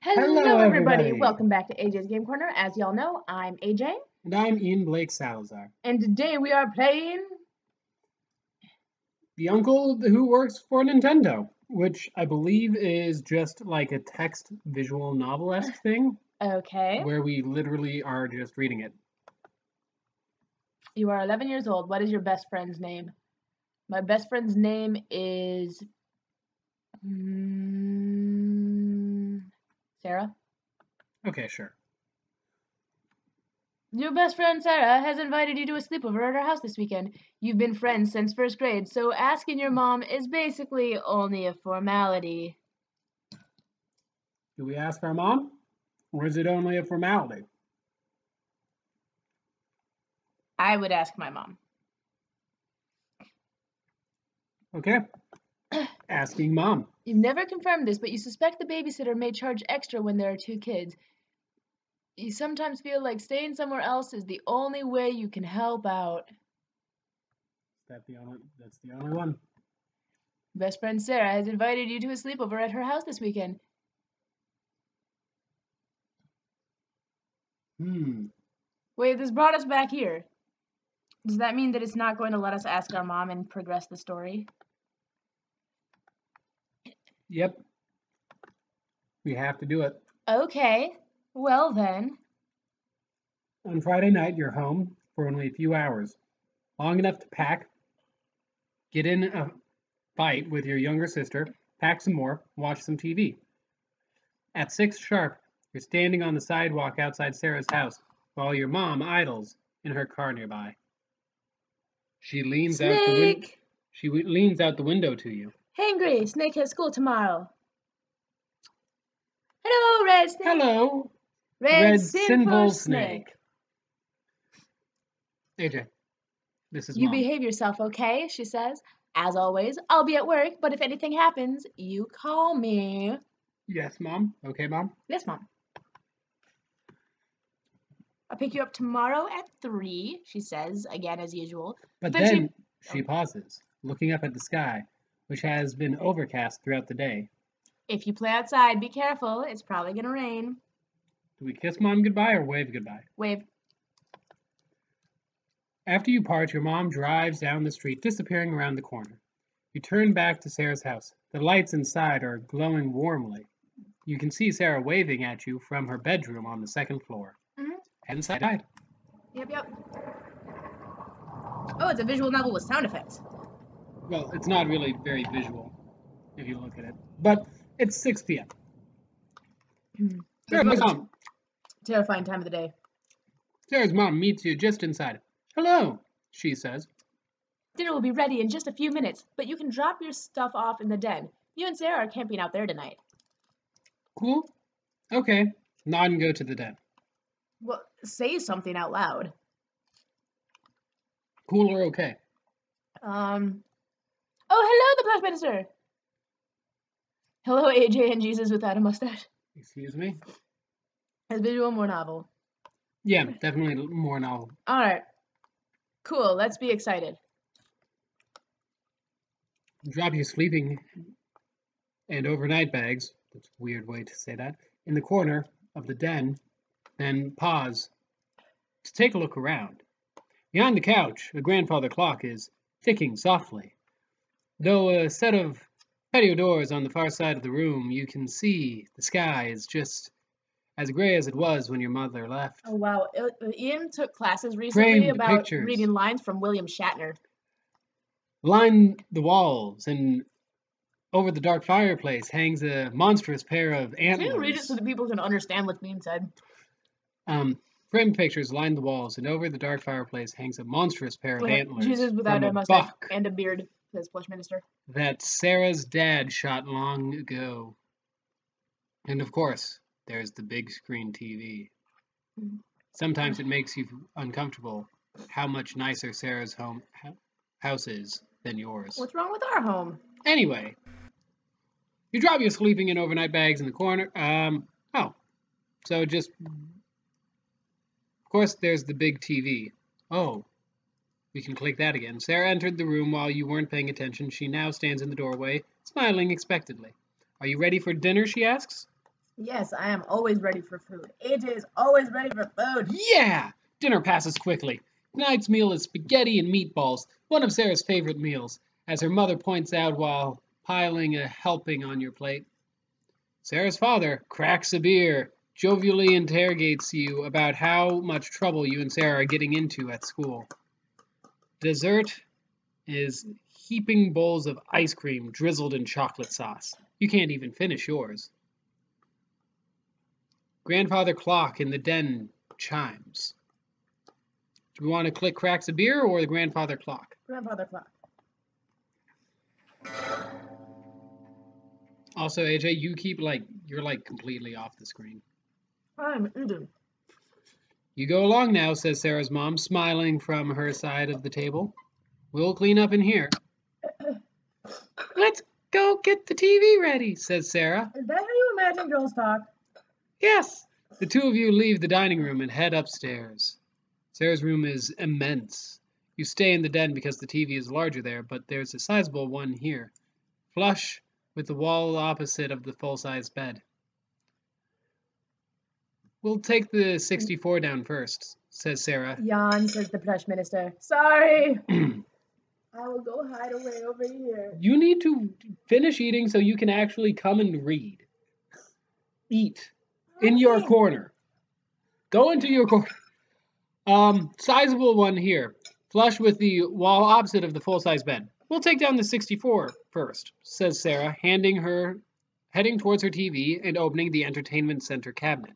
Hello, Hello, everybody. everybody. Welcome back to AJ's Game Corner. As y'all know, I'm AJ, And I'm Ian Blake Salazar, and today we are playing. the uncle who works for Nintendo, which I believe is just like a text visual novel-esque thing, Okay. where we literally are just reading it. You are 11 years old. What is your best friend's name? My best friend's name is. Sarah. Okay, sure. Your best friend Sarah has invited you to a sleepover at her house this weekend. You've been friends since first grade, so asking your mom is basically only a formality. Do we ask our mom, or is it only a formality? I would ask my mom. Okay. Asking mom. You've never confirmed this, but you suspect the babysitter may charge extra when there are two kids. You sometimes feel like staying somewhere else is the only way you can help out. That's the only one. Best friend Sarah has invited you to a sleepover at her house this weekend. Wait, this brought us back here. Does that mean that it's not going to let us ask our mom and progress the story? Yep. We have to do it. Okay, well then. On Friday night, you're home for only a few hours, long enough to pack, get in a fight with your younger sister, pack some more, watch some TV. At 6 sharp, you're standing on the sidewalk outside Sarah's house while your mom idles in her car nearby. She leans out the window to you. Hangry, Snake has school tomorrow. Hello, Red Snake. Hello, Red sinful snake. AJ, this is You Mom. behave yourself, okay? She says. As always, I'll be at work, but if anything happens, you call me. Yes, Mom. Okay, Mom. Yes, Mom. I'll pick you up tomorrow at 3, she says, again as usual. But then she pauses, looking up at the sky, which has been overcast throughout the day. If you play outside, be careful. It's probably going to rain. Do we kiss Mom goodbye or wave goodbye? Wave. After you part, your mom drives down the street, disappearing around the corner. You turn back to Sarah's house. The lights inside are glowing warmly. You can see Sarah waving at you from her bedroom on the second floor. Inside. Yep. Oh, it's a visual novel with sound effects. Well, it's not really very visual, if you look at it. But it's 6 p.m. Sarah's mom. Terrifying time of the day. Sarah's mom meets you just inside. Hello, she says. Dinner will be ready in just a few minutes, but you can drop your stuff off in the den. You and Sarah are camping out there tonight. Cool. Okay. Nod and go to the den. Well, say something out loud. Cool or okay? Oh, hello, the Prime Minister. Hello, AJ and Jesus without a mustache. Excuse me? As visual, more novel. Yeah, definitely more novel. All right. Cool, let's be excited. Drop your sleeping and overnight bags, that's a weird way to say that, in the corner of the den, then pause to take a look around. Behind the couch, a grandfather clock is ticking softly. Though a set of patio doors on the far side of the room, you can see the sky is just as gray as it was when your mother left. Oh, wow. Ian took classes recently about reading lines from William Shatner. Line the walls, and over the dark fireplace hangs a monstrous pair of antlers. Can you read it so that people can understand what's being said? Framed pictures line the walls, and over the dark fireplace hangs a monstrous pair of antlers. Jesus without a mustache and a beard, says Plush Minister. That Sarah's dad shot long ago. And of course, there's the big screen TV. Sometimes it makes you uncomfortable how much nicer Sarah's house is than yours. What's wrong with our home? Anyway, you drop your sleeping and overnight bags in the corner. So just... Of course, there's the big TV. Oh, we can click that again. Sarah entered the room while you weren't paying attention. She now stands in the doorway, smiling expectantly. Are you ready for dinner, she asks? Yes, I am always ready for food. AJ is always ready for food. Yeah! Dinner passes quickly. Tonight's meal is spaghetti and meatballs, one of Sarah's favorite meals, as her mother points out while piling a helping on your plate. Sarah's father cracks a beer, jovially interrogates you about how much trouble you and Sarah are getting into at school. Dessert is heaping bowls of ice cream drizzled in chocolate sauce. You can't even finish yours. Grandfather clock in the den chimes. Do we want to click cracks a beer or the grandfather clock? Grandfather clock. Also, AJ, you're completely off the screen. I'm eating. You go along now, says Sarah's mom, smiling from her side of the table. We'll clean up in here. Let's go get the TV ready, says Sarah. Is that how you imagine girls talk? Yes. The two of you leave the dining room and head upstairs. Sarah's room is immense. You stay in the den because the TV is larger there, but there's a sizable one here, flush with the wall opposite of the full-size bed. We'll take the 64 down first, says Sarah. Yawn, says the plush minister. Sorry. I will go hide away over here. You need to finish eating so you can actually come and read. Eat. In your corner. Go into your corner. Sizable one here, flush with the wall opposite of the full-size bed. We'll take down the 64 first, says Sarah, heading towards her TV and opening the entertainment center cabinet.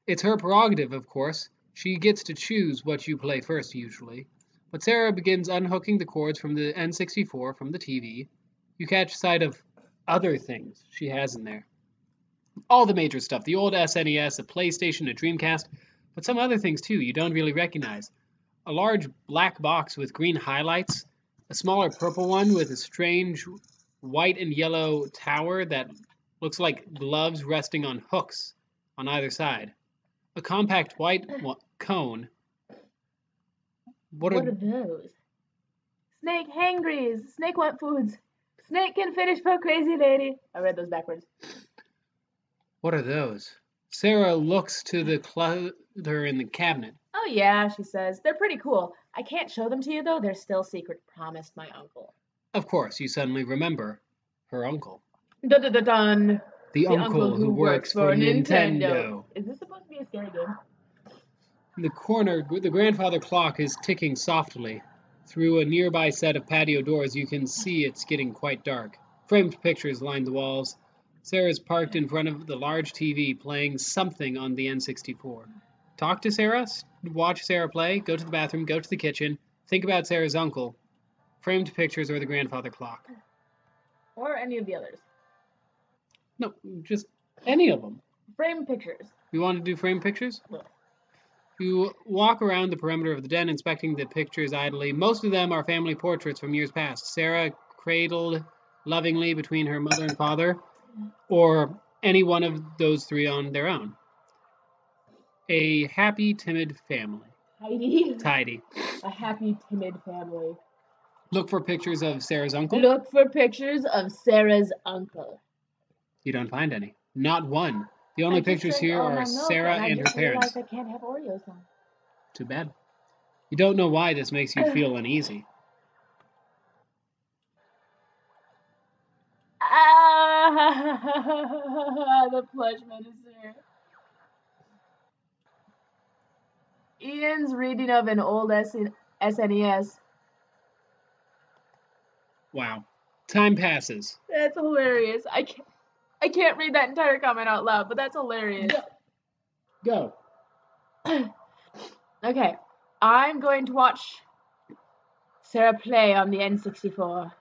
It's her prerogative, of course. She gets to choose what you play first, usually. But Sarah begins unhooking the cords from the N64 from the TV. You catch sight of other things she has in there. All the major stuff, the old SNES, a PlayStation, a Dreamcast, but some other things too you don't really recognize. A large black box with green highlights, a smaller purple one with a strange white and yellow tower that looks like gloves resting on hooks on either side. A compact white cone. What are those? Snake hangries. Snake want foods. Snake can finish for crazy lady. I read those backwards. What are those? Sarah looks to the clutter in the cabinet. Oh yeah, she says. They're pretty cool. I can't show them to you though. They're still secret. Promised my uncle. Of course, you suddenly remember her uncle. Dun dun dun dun. The uncle who works for Nintendo. Is this supposed to be a scary game? In the corner, the grandfather clock is ticking softly. Through a nearby set of patio doors, you can see it's getting quite dark. Framed pictures line the walls. Sarah's parked in front of the large TV, playing something on the N64. Talk to Sarah, watch Sarah play, go to the bathroom, go to the kitchen, think about Sarah's uncle, framed pictures, or the grandfather clock. Or any of the others. No, just any of them. Framed pictures. You want to do framed pictures? Yeah. You walk around the perimeter of the den, inspecting the pictures idly. Most of them are family portraits from years past. Sarah cradled lovingly between her mother and father, or any one of those three on their own. A happy, timid family. Tidy. A happy, timid family. Look for pictures of Sarah's uncle. Look for pictures of Sarah's uncle. You don't find any. Not one. The only pictures here are Sarah and her parents. I can't have Oreos now. Too bad. You don't know why this makes you feel uneasy. The plush minister. Ian's reading of an old SNES. Wow. Time passes. That's hilarious. I can't read that entire comment out loud, but that's hilarious. Go. Okay. I'm going to watch Sarah play on the N64.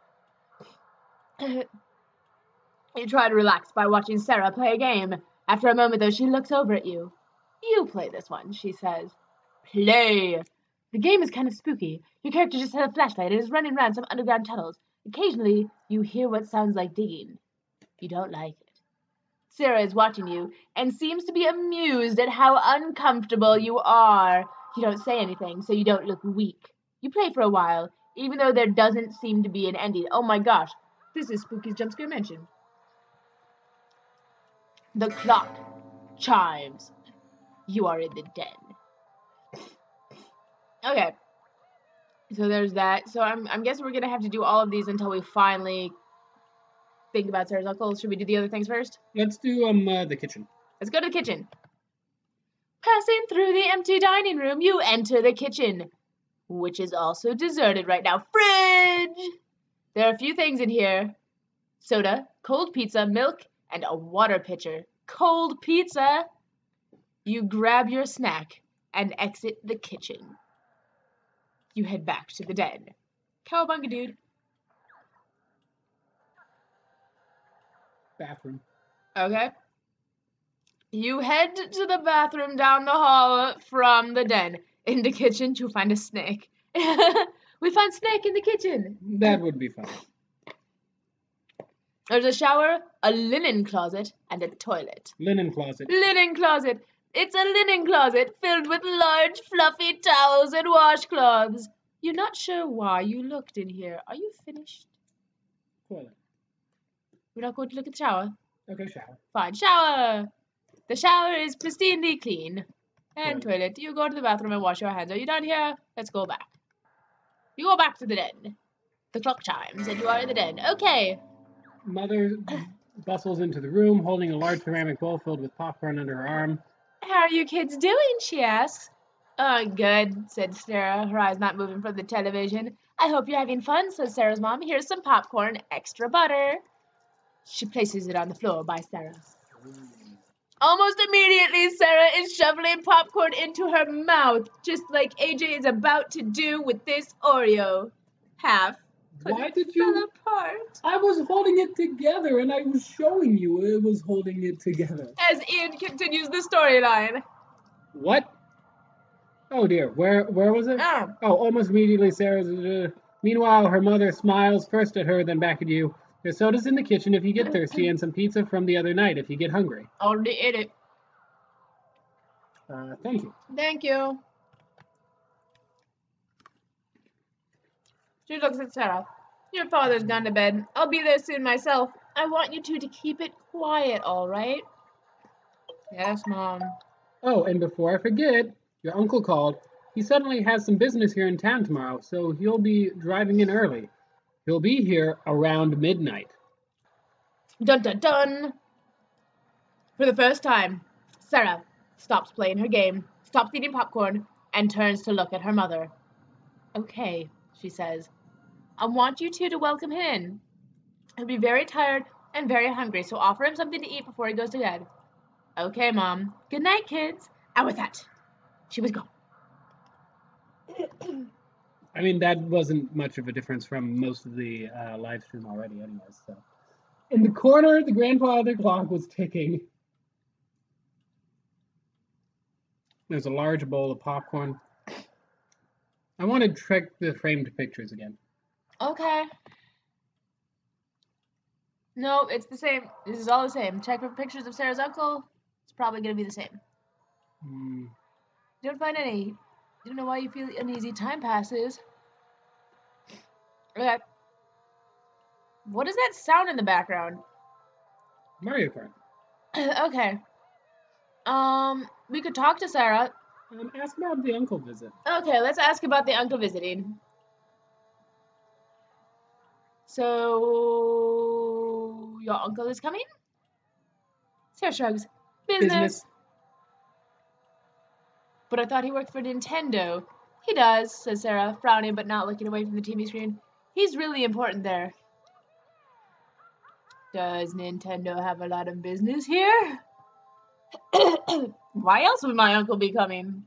You try to relax by watching Sarah play a game. After a moment, though, she looks over at you. You play this one, she says. Play. The game is kind of spooky. Your character just has a flashlight and is running around some underground tunnels. Occasionally, you hear what sounds like digging. You don't like it. Sarah is watching you and seems to be amused at how uncomfortable you are. You don't say anything, so you don't look weak. You play for a while, even though there doesn't seem to be an ending. Oh my gosh, this is Spooky's Jump Scare Mansion. The clock chimes. You are in the den. Okay. So there's that. So I'm guessing we're gonna have to do all of these until we finally think about Sarah's uncle. Should we do the other things first? Let's do the kitchen. Let's go to the kitchen. Passing through the empty dining room, you enter the kitchen, which is also deserted right now. Fridge! There are a few things in here. Soda, cold pizza, milk, and a water pitcher. Cold pizza! You grab your snack and exit the kitchen. You head back to the den. Cowabunga, dude. Bathroom. Okay. You head to the bathroom down the hall from the den. In the kitchen, you find a snake. We found snake in the kitchen. That would be fun. There's a shower, a linen closet, and a toilet. Linen closet. Linen closet. It's a linen closet filled with large, fluffy towels and washcloths. You're not sure why you looked in here. Are you finished? Toilet. We're not going to look at the shower? Okay, shower. Fine, shower. The shower is pristinely clean. And toilet. You go to the bathroom and wash your hands. Are you done here? Let's go back. You go back to the den. The clock chimes and you are in the den. Okay. Mother bustles into the room, holding a large ceramic bowl filled with popcorn under her arm. How are you kids doing? She asks. Oh, good, said Sarah, her eyes not moving from the television. I hope you're having fun, says Sarah's mom. Here's some popcorn, extra butter. She places it on the floor by Sarah. Almost immediately, Sarah is shoveling popcorn into her mouth, just like AJ is about to do with this Oreo. Half. Why did you? Fell apart. I was holding it together, and I was showing you it was holding it together. As Ian continues the storyline. What? Oh dear, where was it? Oh, almost immediately Sarah's... Meanwhile, her mother smiles first at her, then back at you. There's sodas in the kitchen if you get thirsty, and some pizza from the other night if you get hungry. Already ate it. Thank you. Thank you. She looks at Sarah. Your father's gone to bed. I'll be there soon myself. I want you two to keep it quiet, all right? Yes, Mom. Oh, and before I forget, your uncle called. He suddenly has some business here in town tomorrow, so he'll be driving in early. He'll be here around midnight. Dun dun dun! For the first time, Sarah stops playing her game, stops eating popcorn, and turns to look at her mother. Okay, she says. I want you two to welcome him in. He'll be very tired and very hungry, so offer him something to eat before he goes to bed. Okay, Mom. Good night, kids. And with that, she was gone. I mean, that wasn't much of a difference from most of the live stream already anyways. So. In the corner, the grandfather clock was ticking. There's a large bowl of popcorn. I want to check the framed pictures again. Okay. No, it's the same. This is all the same. Check for pictures of Sarah's uncle. It's probably going to be the same. Don't find any. Don't know why you feel uneasy. Time passes. Okay. What is that sound in the background? Mario Kart. Okay. We could talk to Sarah. Ask about the uncle visit. Okay, let's ask about the uncle visiting. So, your uncle is coming? Sarah shrugs. Business. But I thought he worked for Nintendo. He does, says Sarah, frowning but not looking away from the TV screen. He's really important there. Does Nintendo have a lot of business here? Why else would my uncle be coming?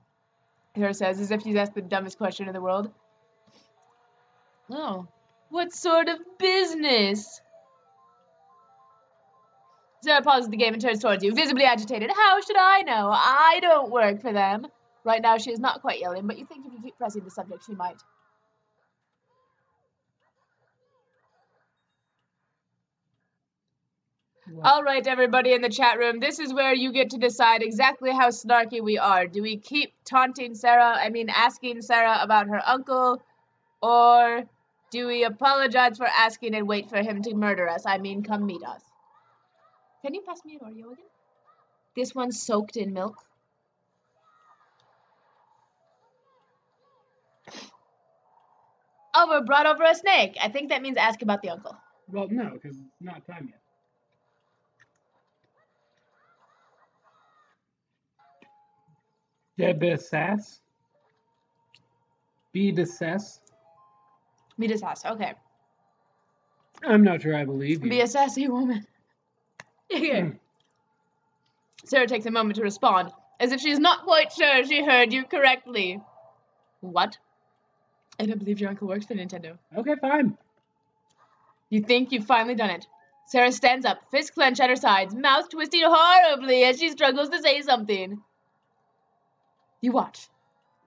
Sarah says, as if she's asked the dumbest question in the world. Oh, what sort of business? Sarah pauses the game and turns towards you, visibly agitated. How should I know? I don't work for them. Right now she is not quite yelling, but you think if you keep pressing the subject, she might. What? All right, everybody in the chat room, this is where you get to decide exactly how snarky we are. Do we keep asking Sarah about her uncle, or do we apologize for asking and wait for him to murder us? I mean, come meet us. Can you pass me an Oreo again? This one's soaked in milk. Brought over a snake. I think that means ask about the uncle. Well, no, because it's not time yet. Debesas? Be the cess? Be the sass. Okay. I'm not sure I believe you. Be a sassy woman. Sarah takes a moment to respond, as if she's not quite sure she heard you correctly. What? I don't believe your uncle works for Nintendo. Okay, fine. You think you've finally done it. Sarah stands up, fists clenched at her sides, mouth twisting horribly as she struggles to say something. You watch.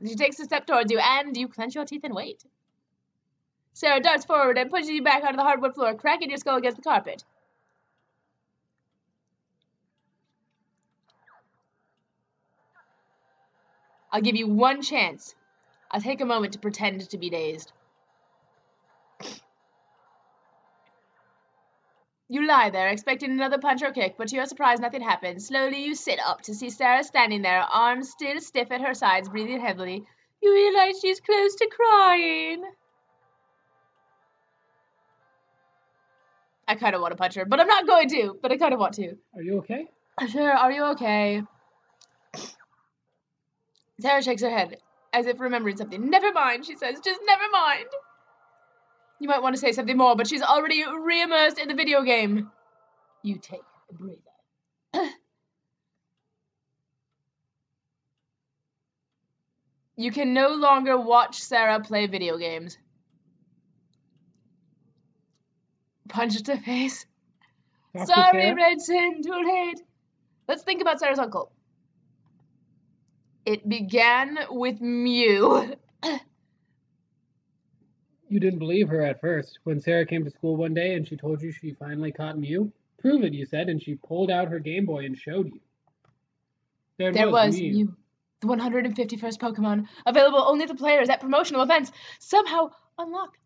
She takes a step towards you, and you clench your teeth and wait. Sarah darts forward and pushes you back onto the hardwood floor, cracking your skull against the carpet. I'll give you one chance. I'll take a moment to pretend to be dazed. You lie there, expecting another punch or kick, but to your surprise, nothing happens. Slowly, you sit up to see Sarah standing there, arms still stiff at her sides, breathing heavily. You realize she's close to crying. I kind of want to punch her, but I'm not going to. But I kind of want to. Are you okay? Sure, are you okay? Sarah shakes her head, as if remembering something. Never mind, she says. Just never mind. You might want to say something more, but she's already re-immersed in the video game. You take a breather. You can no longer watch Sarah play video games. Punch to face. Sorry, Redson, too late. Let's think about Sarah's uncle. It began with Mew. You didn't believe her at first. When Sarah came to school one day and she told you she finally caught Mew? Prove it, you said, and she pulled out her Game Boy and showed you. There was Mew. The 151st Pokemon, available only to players at promotional events, somehow unlocked.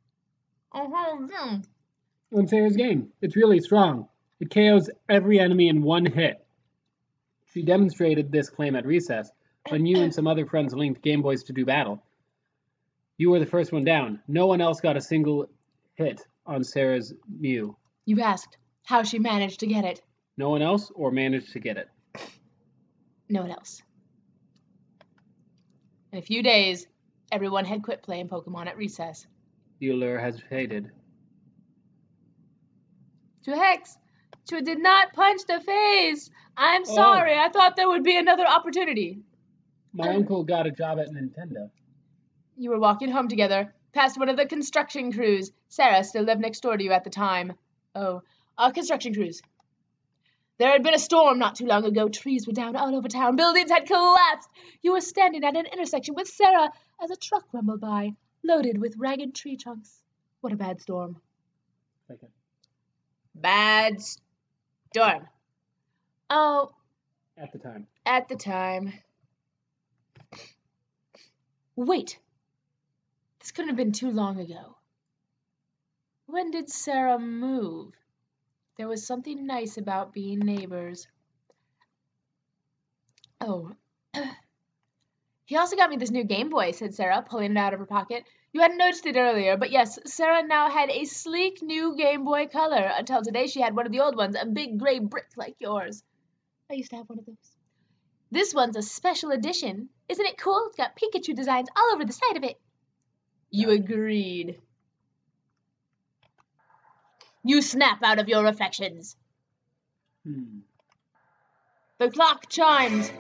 On Sarah's game. It's really strong. It KOs every enemy in one hit. She demonstrated this claim at recess, when you and some other friends linked Game Boys to do battle. You were the first one down. No one else got a single hit on Sarah's Mew. You asked how she managed to get it. No one else, or managed to get it? No one else. In a few days, everyone had quit playing Pokemon at recess. The allure has faded. To Hex, you did not punch the face. I'm sorry. I thought there would be another opportunity. My uncle got a job at Nintendo. You were walking home together, past one of the construction crews. Sarah still lived next door to you at the time. Construction crews. There had been a storm not too long ago. Trees were down all over town. Buildings had collapsed. You were standing at an intersection with Sarah as a truck rumbled by, loaded with ragged tree trunks. What a bad storm. Okay. Bad storm. Oh. At the time. At the time. Wait. This couldn't have been too long ago. When did Sarah move? There was something nice about being neighbors. Oh. He also got me this new Game Boy, said Sarah, pulling it out of her pocket. You hadn't noticed it earlier, but yes, Sarah now had a sleek new Game Boy Color. Until today, she had one of the old ones, a big gray brick like yours. I used to have one of those. This one's a special edition. Isn't it cool? It's got Pikachu designs all over the side of it. You agreed. You snap out of your reflections. The clock chimes.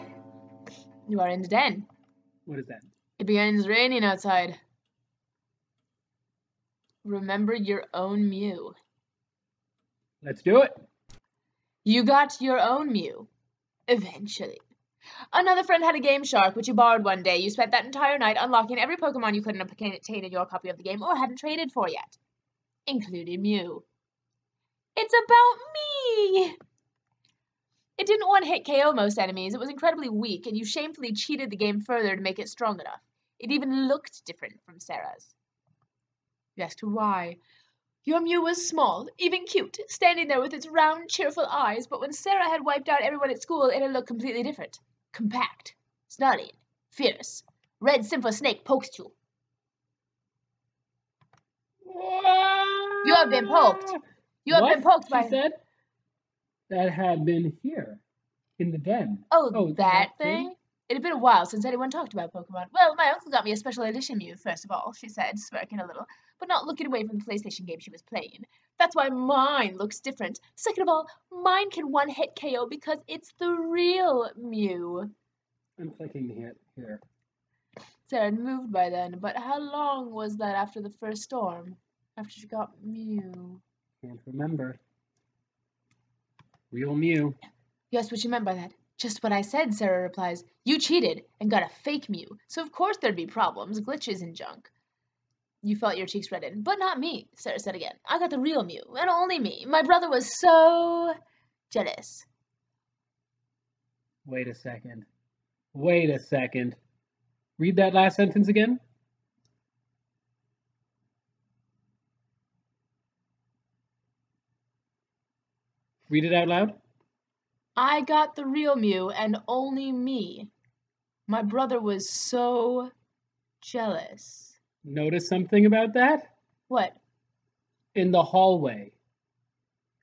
You are in the den. What is that? It begins raining outside. Remember your own Mew. Let's do it. You got your own Mew. Eventually. Another friend had a Game Shark, which you borrowed one day. You spent that entire night unlocking every Pokemon you couldn't obtain in your copy of the game or hadn't traded for yet, including Mew. It's about me! It didn't one-hit KO most enemies. It was incredibly weak, and you shamefully cheated the game further to make it strong enough. It even looked different from Sarah's. You asked why. Your Mew was small, even cute, standing there with its round, cheerful eyes, but when Sarah had wiped out everyone at school, it had looked completely different. Compact, snarling, fierce. Red Simple Snake poked you. You have been poked. You have been poked by... She said? That had been here, in the den. Oh, that thing? It had been a while since anyone talked about Pokemon. Well, my uncle got me a special edition Mew, first of all, she said, smirking a little, but not looking away from the PlayStation game she was playing. That's why mine looks different. Second of all, mine can one-hit KO because it's the real Mew. I'm clicking here. Sarah had moved by then, but how long was that after the first storm? After she got Mew? Can't remember. Real Mew. Guess what you meant by that? Just what I said, Sarah replies. You cheated and got a fake Mew, so of course there'd be problems, glitches, and junk. You felt your cheeks redden. But not me, Sarah said again. I got the real Mew, and only me. My brother was so jealous. Wait a second. Read that last sentence again. Read it out loud. I got the real Mew, and only me. My brother was so jealous. Notice something about that? What? In the hallway.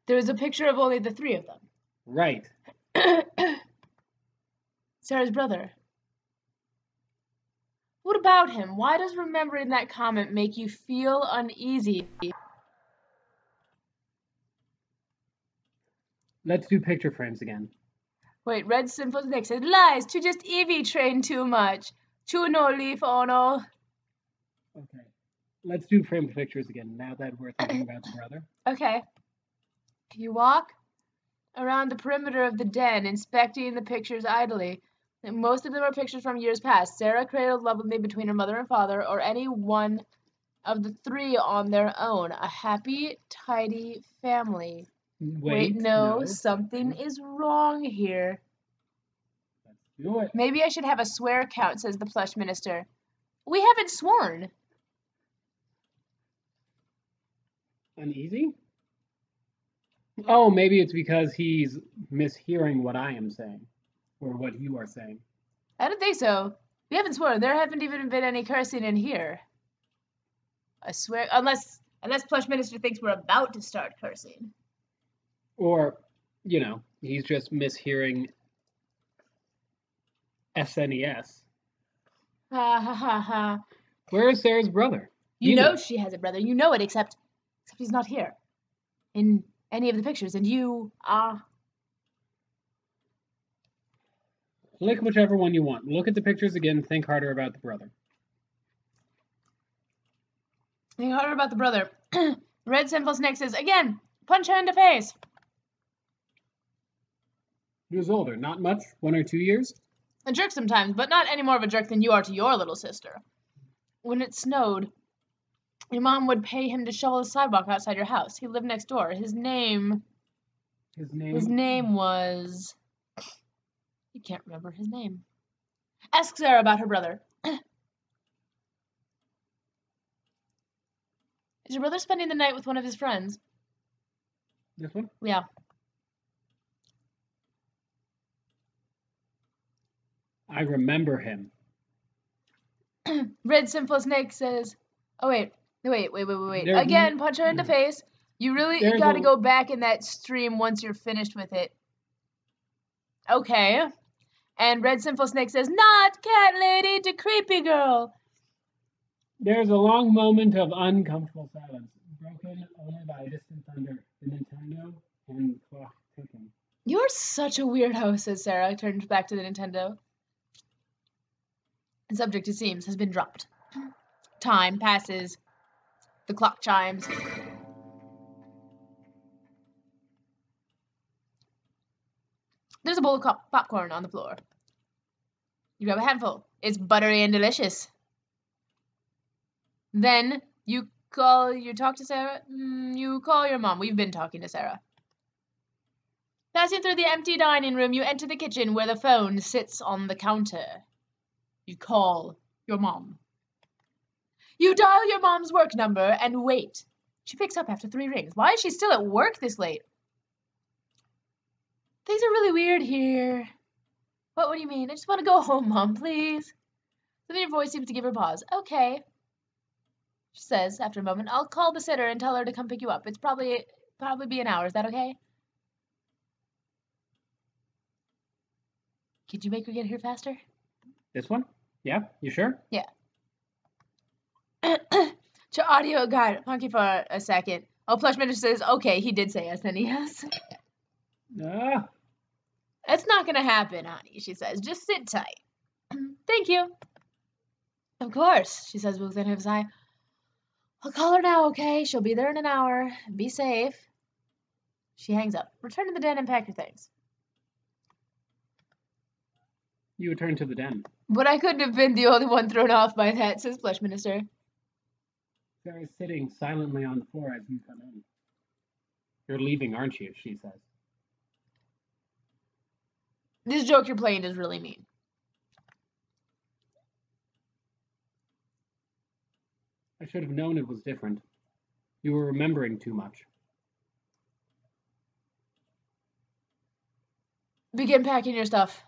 There was a picture of only the three of them. Right. Sarah's brother. What about him? Why does remembering that comment make you feel uneasy? Let's do picture frames again. Wait, Red Simple Snake says, lies, to just Eevee train too much. To no leaf ono. Okay. Let's do framed pictures again, now that we're thinking about the brother. Okay. You walk around the perimeter of the den, inspecting the pictures idly. Most of them are pictures from years past. Sarah cradled lovingly between her mother and father, or any one of the three on their own. A happy, tidy family. Wait, no, something is wrong here. Let's do it. Maybe I should have a swear count, says the plush minister. We haven't sworn. Uneasy? Oh, maybe it's because he's mishearing what I am saying, or what you are saying. I don't think so. We haven't sworn. There haven't even been any cursing in here. I swear, unless plush minister thinks we're about to start cursing. Or, he's just mishearing SNES. Ha ha ha ha. Where is Sarah's brother? You know she has a brother. You know it, except he's not here. In any of the pictures, and you are... Click whichever one you want. Look at the pictures again, think harder about the brother. Think harder about the brother. Red Simple Snake says, again, punch her in the face. He was older, not much, 1 or 2 years? A jerk sometimes, but not any more of a jerk than you are to your little sister. When it snowed, your mom would pay him to shovel the sidewalk outside your house. He lived next door. His name was... You can't remember his name. Ask Sarah about her brother. Is your brother spending the night with one of his friends? This one? Yeah. I remember him. Red Simple Snake says, oh, wait. Again, punch her in the face. You really gotta go back in that stream once you're finished with it. Okay. And Red Simple Snake says, not cat lady to creepy girl. There's a long moment of uncomfortable silence, broken only by distant thunder, the Nintendo, and clock ticking. You're such a weirdo, says Sarah, turns back to the Nintendo. The subject, it seems, has been dropped. Time passes. The clock chimes. There's a bowl of popcorn on the floor. You grab a handful. It's buttery and delicious. Then you talk to Sarah? You call your mom. We've been talking to Sarah. Passing through the empty dining room, you enter the kitchen where the phone sits on the counter. You call your mom. You dial your mom's work number and wait. She picks up after 3 rings. Why is she still at work this late? Things are really weird here. What do you mean? I just want to go home, Mom, please. Then your voice seems to give her pause. Okay. She says, after a moment, I'll call the sitter and tell her to come pick you up. It's probably be an hour. Is that okay? Could you make her get here faster? This one? Yeah, you sure? Yeah. To audio guide, funky for a second. Oh, Plush Minister says, okay, he did say yes, then yes. Ah. It's not gonna happen, honey, she says. Just sit tight. Thank you. Of course, she says with a sigh. I'll call her now, okay? She'll be there in an hour. Be safe. She hangs up. Return to the den and pack your things. You return to the den. But I couldn't have been the only one thrown off by that, says Plush Minister. Sarah's sitting silently on the floor as you come in. You're leaving, aren't you? She says. This joke you're playing is really mean. I should have known it was different. You were remembering too much. Begin packing your stuff.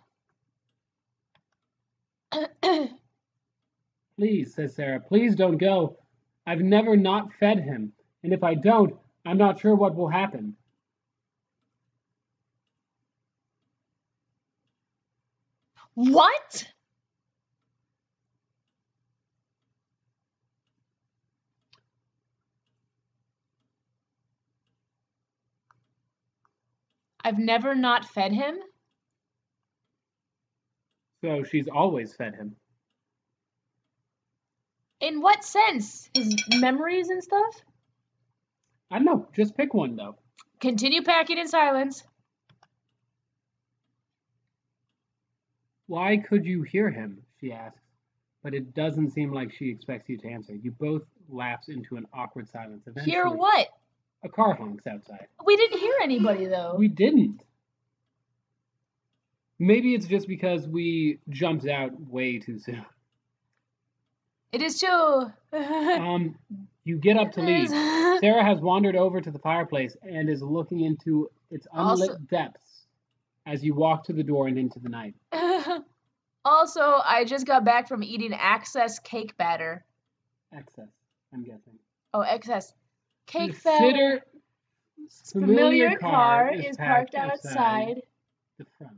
Please, says Sarah, please don't go. I've never not fed him, and if I don't, I'm not sure what will happen. What? I've never not fed him? So she's always fed him. In what sense? His memories and stuff? I don't know. Just pick one, though. Continue packing in silence. Why could you hear him? She asks, but it doesn't seem like she expects you to answer. You both lapse into an awkward silence. Eventually, Hear what? a car honks outside. We didn't hear anybody, though. We didn't. Maybe it's just because we jumped out way too soon. It is too. You get up to leave. Sarah has wandered over to the fireplace and is looking into its unlit depths as you walk to the door and into the night. Also, I just got back from eating excess cake batter. Excess, I'm guessing. Oh, excess cake The batter. Familiar car is parked outside the front.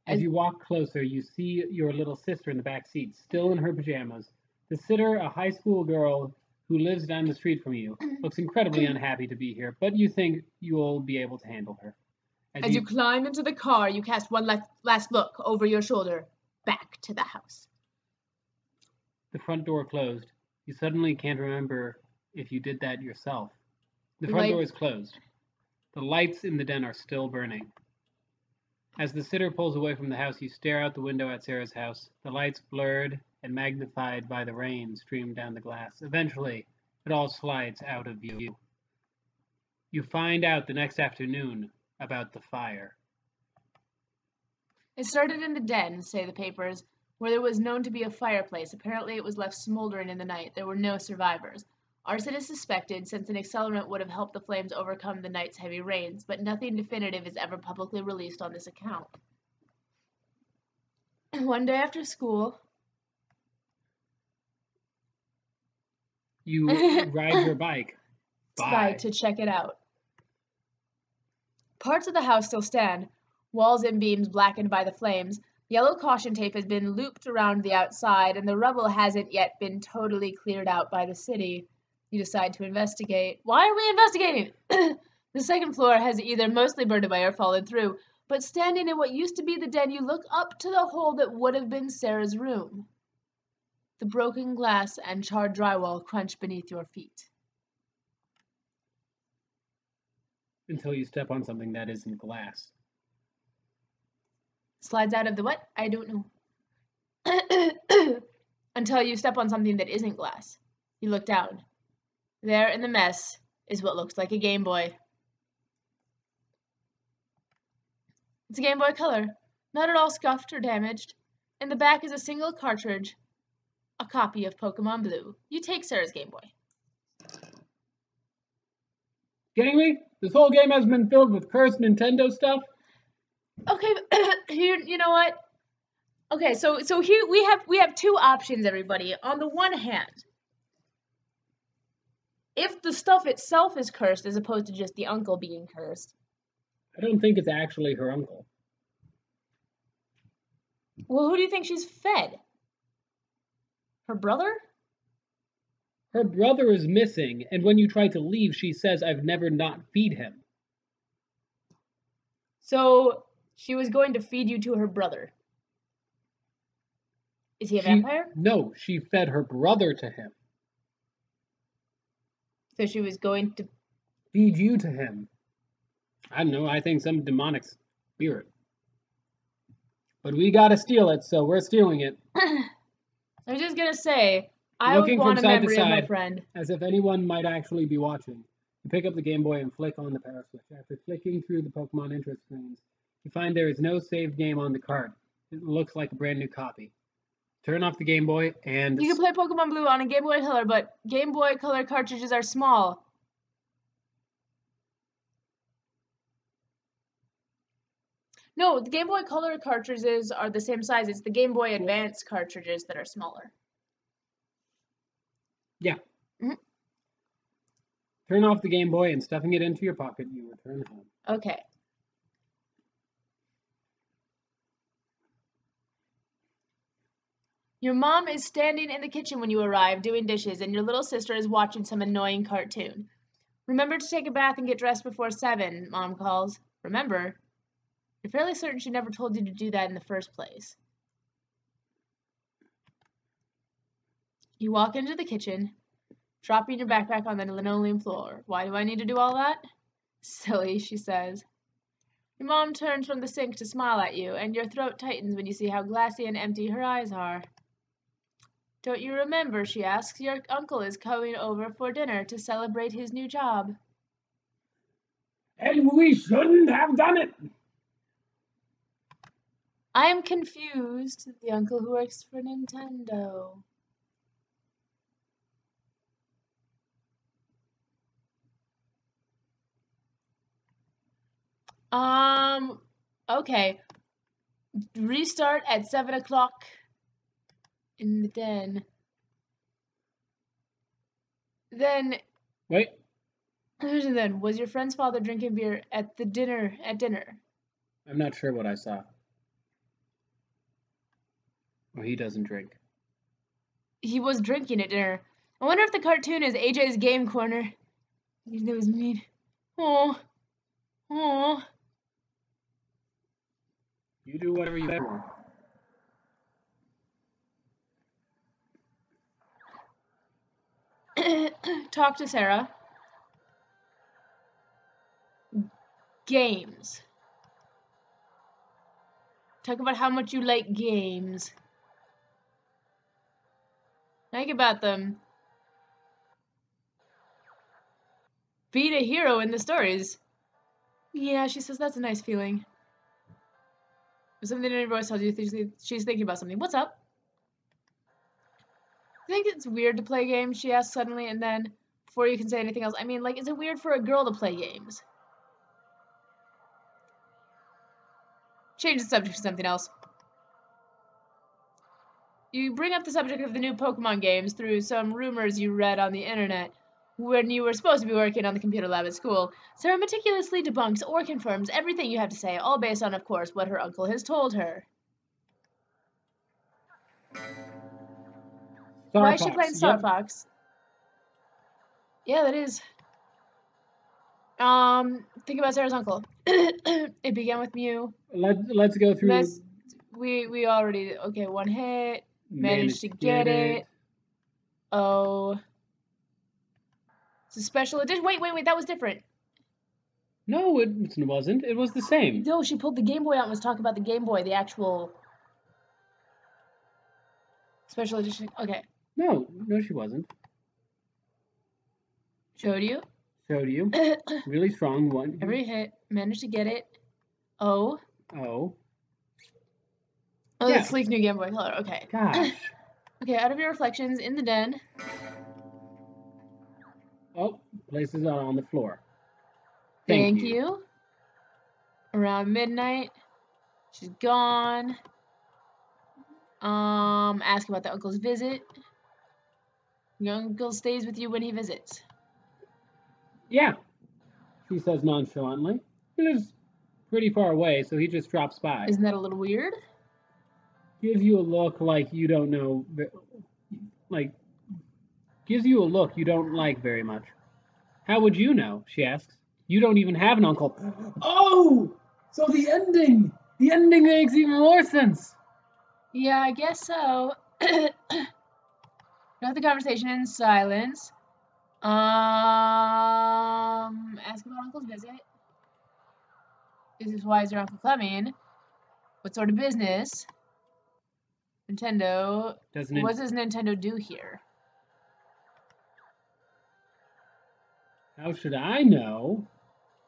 As you walk closer, you see your little sister in the back seat, still in her pajamas. The sitter, a high school girl who lives down the street from you, looks incredibly unhappy to be here, but you think you'll be able to handle her. As you climb into the car, you cast one last look over your shoulder, back to the house. The front door closed. You suddenly can't remember if you did that yourself. The front door is closed. The lights in the den are still burning. As the sitter pulls away from the house, you stare out the window at Sarah's house. The lights, blurred and magnified by the rain, stream down the glass. Eventually, it all slides out of view. You find out the next afternoon about the fire. It started in the den, say the papers, where there was known to be a fireplace. Apparently it was left smoldering in the night. There were no survivors. Arson is suspected, since an accelerant would have helped the flames overcome the night's heavy rains, but nothing definitive is ever publicly released on this account. One day after school, you ride your bike by to check it out. Parts of the house still stand, walls and beams blackened by the flames. Yellow caution tape has been looped around the outside, and the rubble hasn't yet been totally cleared out by the city. You decide to investigate. Why are we investigating? The second floor has either mostly burned away or fallen through, but standing in what used to be the den, you look up to the hole that would have been Sarah's room. The broken glass and charred drywall crunch beneath your feet. Until you step on something that isn't glass. Slides out of the what? I don't know. Until you step on something that isn't glass. You look down. There in the mess is what looks like a Game Boy. It's a Game Boy Color, not at all scuffed or damaged. In the back is a single cartridge, a copy of Pokemon Blue. You take Sarah's Game Boy. Kidding me? This whole game has been filled with cursed Nintendo stuff. Okay, you know what? Okay, so here we have two options, everybody. On the one hand, if the stuff itself is cursed as opposed to just the uncle being cursed. I don't think it's actually her uncle. Well, who do you think she's fed? Her brother? Her brother is missing, and when you try to leave, she says, "I've never not feed him." So she was going to feed you to her brother. Is he a vampire? No, she fed her brother to him. So she was going to feed you to him. I don't know, I think some demonic spirit. But we gotta steal it, so we're stealing it. I was just gonna say, I would want a memory of my friend. As if anyone might actually be watching. You pick up the Game Boy and flick on the power switch. After flicking through the Pokemon interest screens, you find there is no saved game on the cart. It looks like a brand new copy. Turn off the Game Boy and... You can play Pokemon Blue on a Game Boy Color, but Game Boy Color cartridges are small. No, the Game Boy Color cartridges are the same size. It's the Game Boy Advance cartridges that are smaller. Yeah. Mm-hmm. Turn off the Game Boy and stuffing it into your pocket, you return home. Okay. Your mom is standing in the kitchen when you arrive, doing dishes, and your little sister is watching some annoying cartoon. Remember to take a bath and get dressed before 7, Mom calls. Remember? You're fairly certain she never told you to do that in the first place. You walk into the kitchen, dropping your backpack on the linoleum floor. Why do I need to do all that? Silly, she says. Your mom turns from the sink to smile at you, and your throat tightens when you see how glassy and empty her eyes are. Don't you remember, she asks, your uncle is coming over for dinner to celebrate his new job. And we shouldn't have done it. I am confused. The uncle who works for Nintendo. Okay. Restart at 7 o'clock in the den. Then... Wait. Then, was your friend's father drinking beer at dinner? I'm not sure what I saw. Well, he doesn't drink. He was drinking at dinner. I wonder if the cartoon is AJ's Game Corner. That was mean. Oh. You do whatever you want. Talk to Sarah. Games. Talk about how much you like games. Think about them. Beat a hero in the stories. Yeah, she says that's a nice feeling. If something in her voice tells you she's thinking about something. What's up? I think it's weird to play games, she asks suddenly, and then, before you can say anything else, I mean, like, is it weird for a girl to play games? Change the subject to something else. You bring up the subject of the new Pokemon games through some rumors you read on the internet when you were supposed to be working on the computer lab at school. Sarah meticulously debunks or confirms everything you have to say, all based on, of course, what her uncle has told her. Why is she playing Star Fox? Yeah, that is. Think about Sarah's uncle. It began with Mew. Let's go through. We already, okay, one hit. Managed to get it. Oh. It's a special edition. Wait, that was different. No, it wasn't. It was the same. No, she pulled the Game Boy out and was talking about the Game Boy, the actual special edition. Okay. No, she wasn't. Showed you. Really strong one. Every hit. Managed to get it. Oh. Oh, yeah. The sleek new Game Boy Color. Okay. Gosh. Okay, out of your reflections in the den. Oh, places are on the floor. Thank you. Around midnight, she's gone. Ask about the uncle's visit. Your uncle stays with you when he visits. Yeah, she says nonchalantly. He lives pretty far away, so he just drops by. Isn't that a little weird? Gives you a look like you don't know, like, gives you a look you don't like very much. How would you know? She asks. You don't even have an uncle. Oh! So the ending! The ending makes even more sense! Yeah, I guess so. Note the conversation in silence. Ask about uncle's visit. Why is your uncle coming? What sort of business? Nintendo. What does Nintendo do here? How should I know?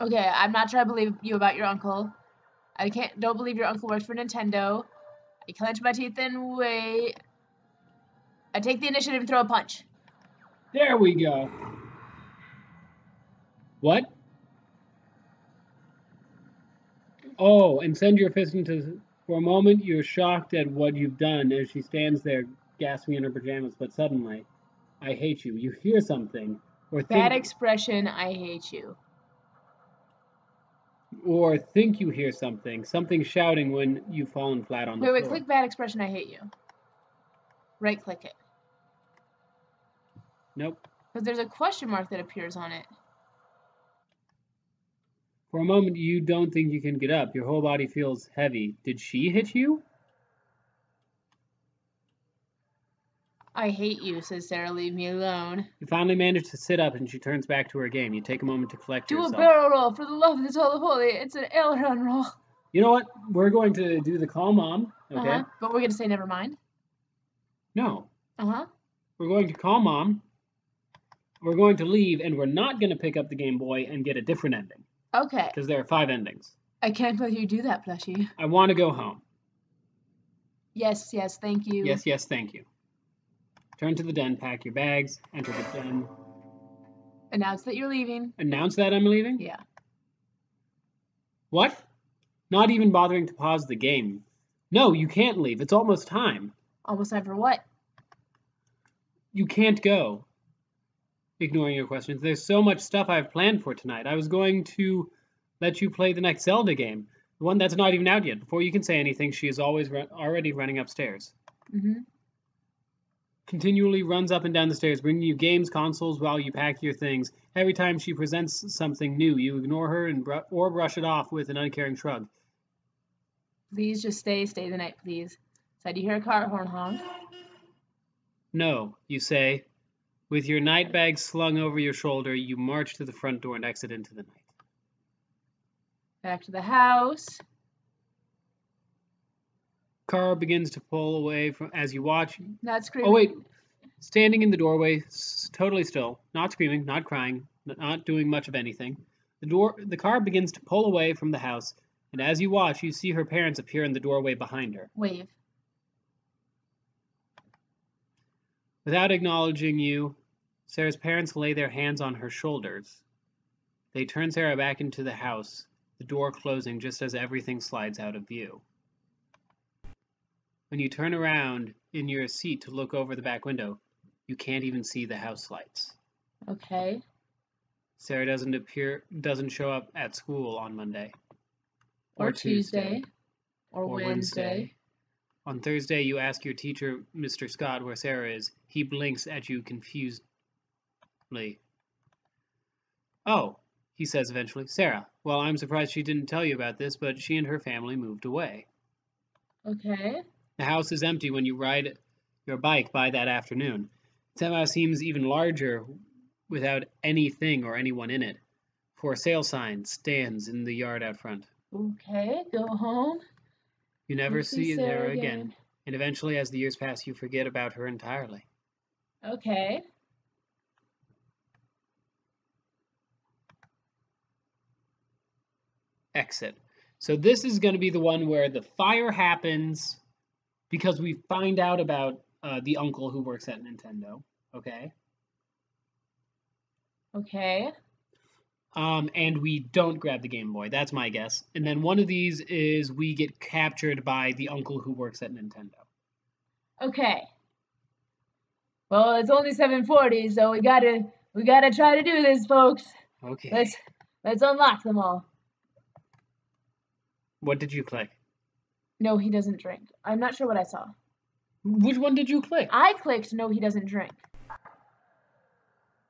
Okay, I'm not sure I believe you about your uncle. Don't believe your uncle works for Nintendo. I clench my teeth and wait. I take the initiative and throw a punch. There we go. What? Oh, and send your fist into... For a moment, you're shocked at what you've done as she stands there gasping in her pajamas, but suddenly, I hate you. You hear something, or think... Bad expression, I hate you. Or think you hear something. Something shouting when you've fallen flat on the floor. Wait, click bad expression, I hate you. Right-click it. Nope. Because there's a question mark that appears on it. For a moment, you don't think you can get up. Your whole body feels heavy. Did she hit you? I hate you, says Sarah. Leave me alone. You finally manage to sit up, and she turns back to her game. You take a moment to collect yourself. Do a barrel roll for the love that's all holy. It's an aileron roll. You know what? We're going to do the call mom, okay? But we're going to say never mind. No. We're going to call mom. We're going to leave, and we're not going to pick up the Game Boy and get a different ending. Okay. Because there are 5 endings. I can't let you do that, plushie. I want to go home. Yes, thank you. Yes, thank you. Turn to the den, pack your bags, enter the den. Announce that you're leaving. Announce that I'm leaving? Yeah. What? Not even bothering to pause the game. No, you can't leave. It's almost time. Almost time for what? You can't go. Ignoring your questions. There's so much stuff I've planned for tonight. I was going to let you play the next Zelda game. The one that's not even out yet. Before you can say anything, she is already running upstairs. Continually runs up and down the stairs, bringing you games, consoles while you pack your things. Every time she presents something new, you ignore her or brush it off with an uncaring shrug. Please just stay the night, please. Said you hear a car horn honk? No, you say. With your night bag slung over your shoulder, you march to the front door and exit into the night. Back to the house. Car begins to pull away as you watch. Not screaming. Oh, wait. Standing in the doorway, totally still, not screaming, not crying, not doing much of anything. The car begins to pull away from the house, and as you watch, you see her parents appear in the doorway behind her. Wave. Without acknowledging you, Sarah's parents lay their hands on her shoulders. They turn Sarah back into the house, the door closing just as everything slides out of view. When you turn around in your seat to look over the back window, you can't even see the house lights. Okay. Sarah doesn't show up at school on Monday. Or Tuesday. Or Wednesday. On Thursday, you ask your teacher, Mr. Scott, where Sarah is. He blinks at you confusedly. Oh, he says eventually. Sarah, well, I'm surprised she didn't tell you about this, but she and her family moved away. Okay. The house is empty when you ride your bike by that afternoon. It somehow seems even larger without anything or anyone in it. For sale sign stands in the yard out front. Okay, go home. You never see Sarah again. And eventually, as the years pass, you forget about her entirely. Okay. Exit. So this is going to be the one where the fire happens because we find out about the uncle who works at Nintendo. Okay? Okay. And we don't grab the Game Boy. That's my guess. And then one of these is we get captured by the uncle who works at Nintendo. Okay. Well, it's only 7:40, so we gotta try to do this, folks. Okay. Let's unlock them all. What did you click? No, he doesn't drink. I'm not sure what I saw. Which one did you click? I clicked no, he doesn't drink.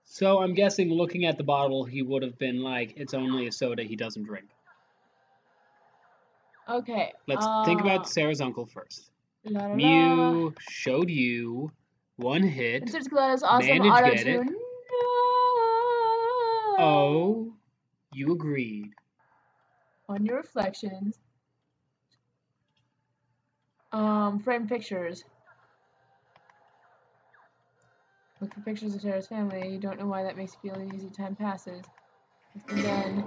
So I'm guessing looking at the bottle, he would have been like, it's only a soda, he doesn't drink. Okay. Let's think about Sarah's uncle first. La, la, la. Mew showed you one hit. Insert Scalato's awesome Managed auto get it. tune. No. Oh, you agreed. On your reflections. Frame pictures. Look for pictures of Sarah's family. You don't know why that makes you feel uneasy. Time passes. And then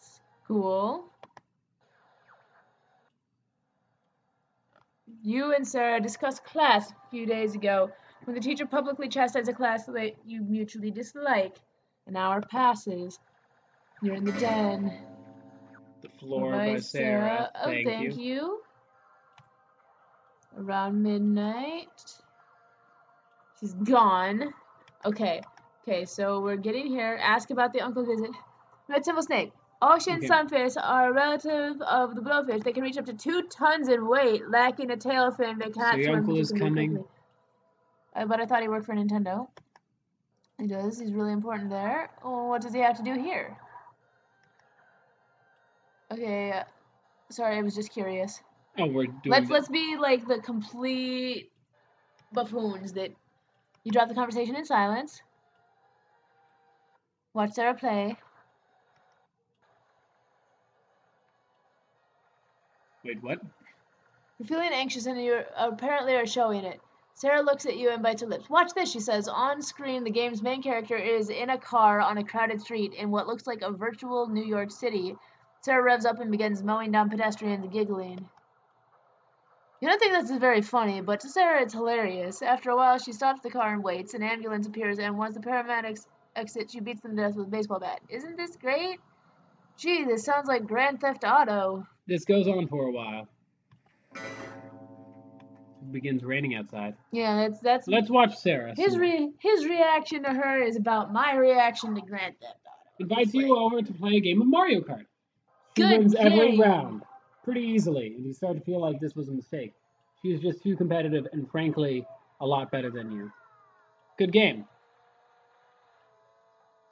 school. You and Sarah discussed class a few days ago when the teacher publicly chastised a class that you mutually dislike. An hour passes. You're in the den. The floor by Sarah. Oh, thank you. Around midnight. She's gone. Okay, so we're getting here. Ask about the uncle visit. Red Simple Snake. Ocean sunfish are a relative of the blowfish. They can reach up to 2 tons in weight, lacking a tail fin. They cannot So your swim uncle is particularly coming. quickly. But I thought he worked for Nintendo. He does. He's really important there. Oh, what does he have to do here? Okay, sorry, I was just curious. Oh, we're doing. Let's be like the complete buffoons that you drop the conversation in silence. Watch Sarah play. Wait, what? You're feeling anxious and you apparently are showing it. Sarah looks at you and bites her lips. Watch this, she says. On screen, the game's main character is in a car on a crowded street in what looks like a virtual New York City. Sarah revs up and begins mowing down pedestrians, giggling. You don't think this is very funny, but to Sarah it's hilarious. After a while, she stops the car and waits. An ambulance appears, and once the paramedics exit, she beats them to death with a baseball bat. Isn't this great? Gee, this sounds like Grand Theft Auto. This goes on for a while. It begins raining outside. Yeah, that's. Let's watch Sarah. His reaction to her is about my reaction to Grand Theft Auto. Invites you over to play a game of Mario Kart. She Good wins every game. round pretty easily, and you start to feel like this was a mistake. She's just too competitive and frankly a lot better than you. Good game.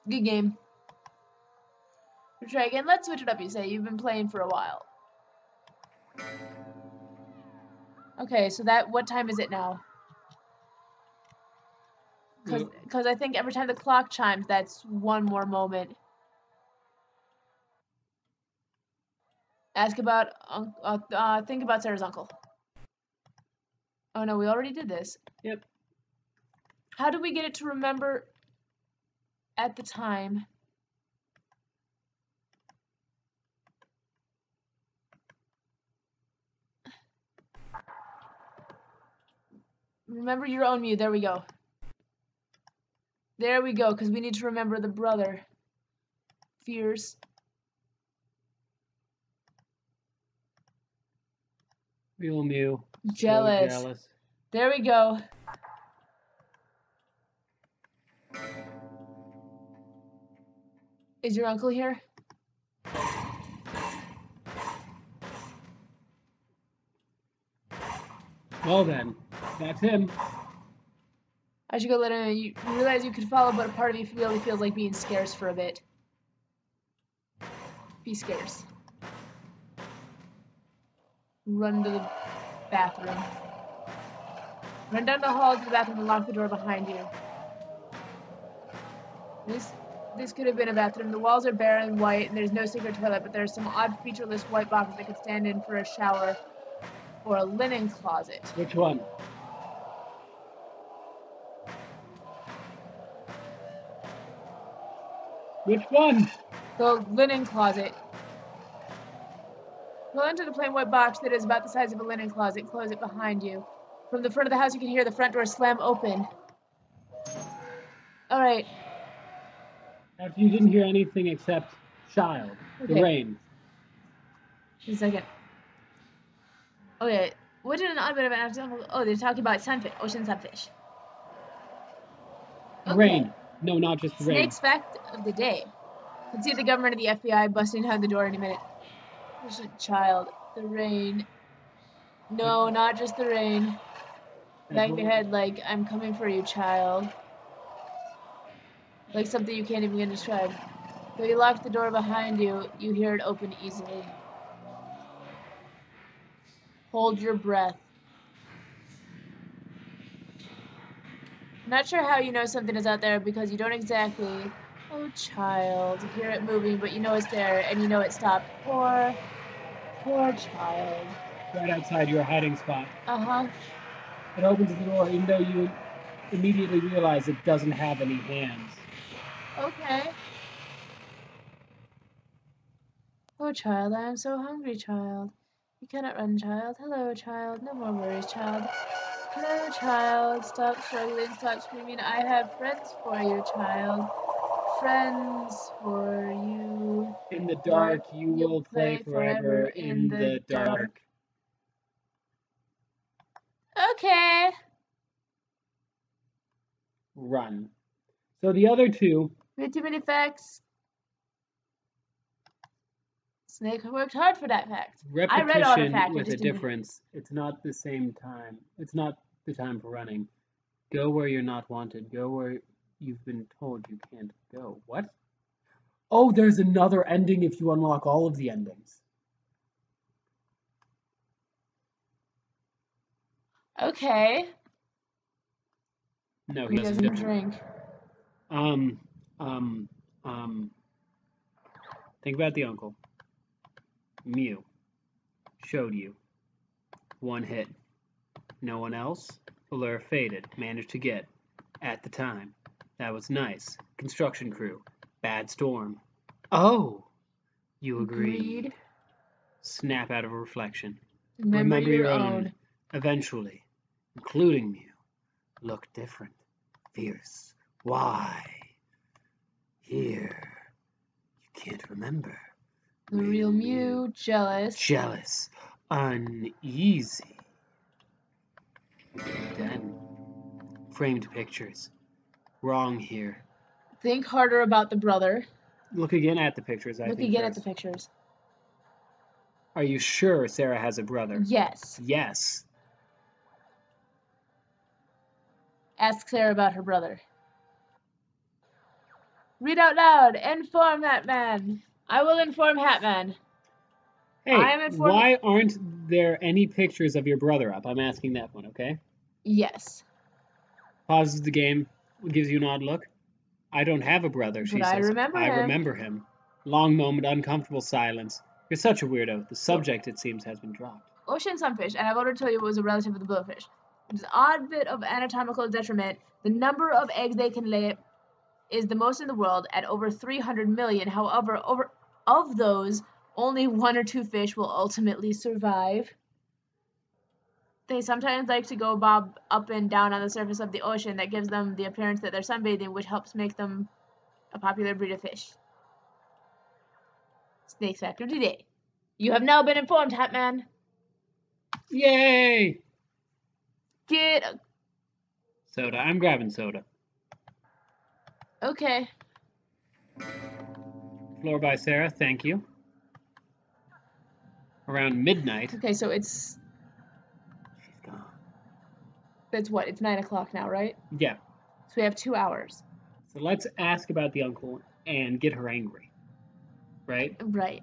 Good game. We'll try again. Let's switch it up, you say. You've been playing for a while. Okay, so what time is it now? Because I think every time the clock chimes, that's one more moment. Ask about, think about Sarah's uncle. Oh no, we already did this. Yep. How do we get it to remember at the time? Remember your own Mew. There we go. There we go, because we need to remember the brother. Fierce. Real Mew. Jealous. So jealous. There we go. Is your uncle here? Well then, that's him. I should go let him in. You realize you could follow, but a part of you really feels like being scarce for a bit. Be scarce. Run to the bathroom. Run down the hall to the bathroom and lock the door behind you. This could have been a bathroom. The walls are bare and white, and there's no secret toilet, but there's some odd featureless white boxes that could stand in for a shower or a linen closet. Which one? Which one? The linen closet. Go into the plain white box that is about the size of a linen closet. Close it behind you. From the front of the house, you can hear the front door slam open. All right. After you didn't hear anything except child, the Okay. rain. Just a second. Okay. What did an odd bit of an anatomical... Oh, they're talking about sunfish, ocean sunfish. The rain. No, not just the rain. Snake's fact of the day. You can see the government and the FBI busting down the door in a minute. Child. The rain. No, not just the rain. Back ahead, like, I'm coming for you, child. Like something you can't even describe. Though you locked the door behind you, you hear it open easily. Hold your breath. I'm not sure how you know something is out there because you don't exactly... Oh, child. You hear it moving, but you know it's there, and you know it stopped. Poor child. Right outside your hiding spot. Uh-huh. It opens the door, even though you immediately realize it doesn't have any hands. Okay. Oh, child, I am so hungry, child. You cannot run, child. Hello, child. No more worries, child. Hello, child. Stop struggling, stop screaming. I have friends for you, child. Friends for you. In the dark, you will play forever in the dark. Okay. Run. So the other two... We had too many facts. Snake worked hard for that fact. I read all the facts with a difference. It's not the same time. It's not the time for running. Go where you're not wanted. Go where you've been told you can't go. What? Oh, there's another ending if you unlock all of the endings. Okay. No, he doesn't drink. Think about the uncle. Mew. Showed you. One hit. No one else? Allure faded. Managed to get. At the time. That was nice. Construction crew. Bad storm. Oh! You agreed. Snap out of a reflection. Remember your own. Eventually. Including Mew. Look different. Fierce. Why? Here. You can't remember. The real Mew. Jealous. Jealous. Uneasy. Then. Framed pictures. Wrong here. Think harder about the brother. Look again at the pictures, Look again at the pictures. Are you sure Sarah has a brother? Yes. Yes. Ask Sarah about her brother. Read out loud. Inform Hatman. I will inform Hatman. Hey, why aren't there any pictures of your brother up? I'm asking that one, okay? Yes. Pauses the game, gives you an odd look. I don't have a brother, she says. I remember him. I remember him. Long moment, uncomfortable silence. You're such a weirdo. The subject, it seems, has been dropped. Ocean sunfish, and I've already told you it was a relative of the blowfish. It's an odd bit of anatomical detriment. The number of eggs they can lay is the most in the world at over 300 million. However, of those, only 1 or 2 fish will ultimately survive. They sometimes like to go bob up and down on the surface of the ocean. That gives them the appearance that they're sunbathing, which helps make them a popular breed of fish. Snake's fact of today. You have now been informed, Hatman. Yay! Get a... Soda. I'm grabbing soda. Okay. Floor by Sarah, thank you. Around midnight. Okay, so it's... She's gone. That's what? It's 9 o'clock now, right? Yeah. So we have 2 hours. So let's ask about the uncle and get her angry. Right? Right.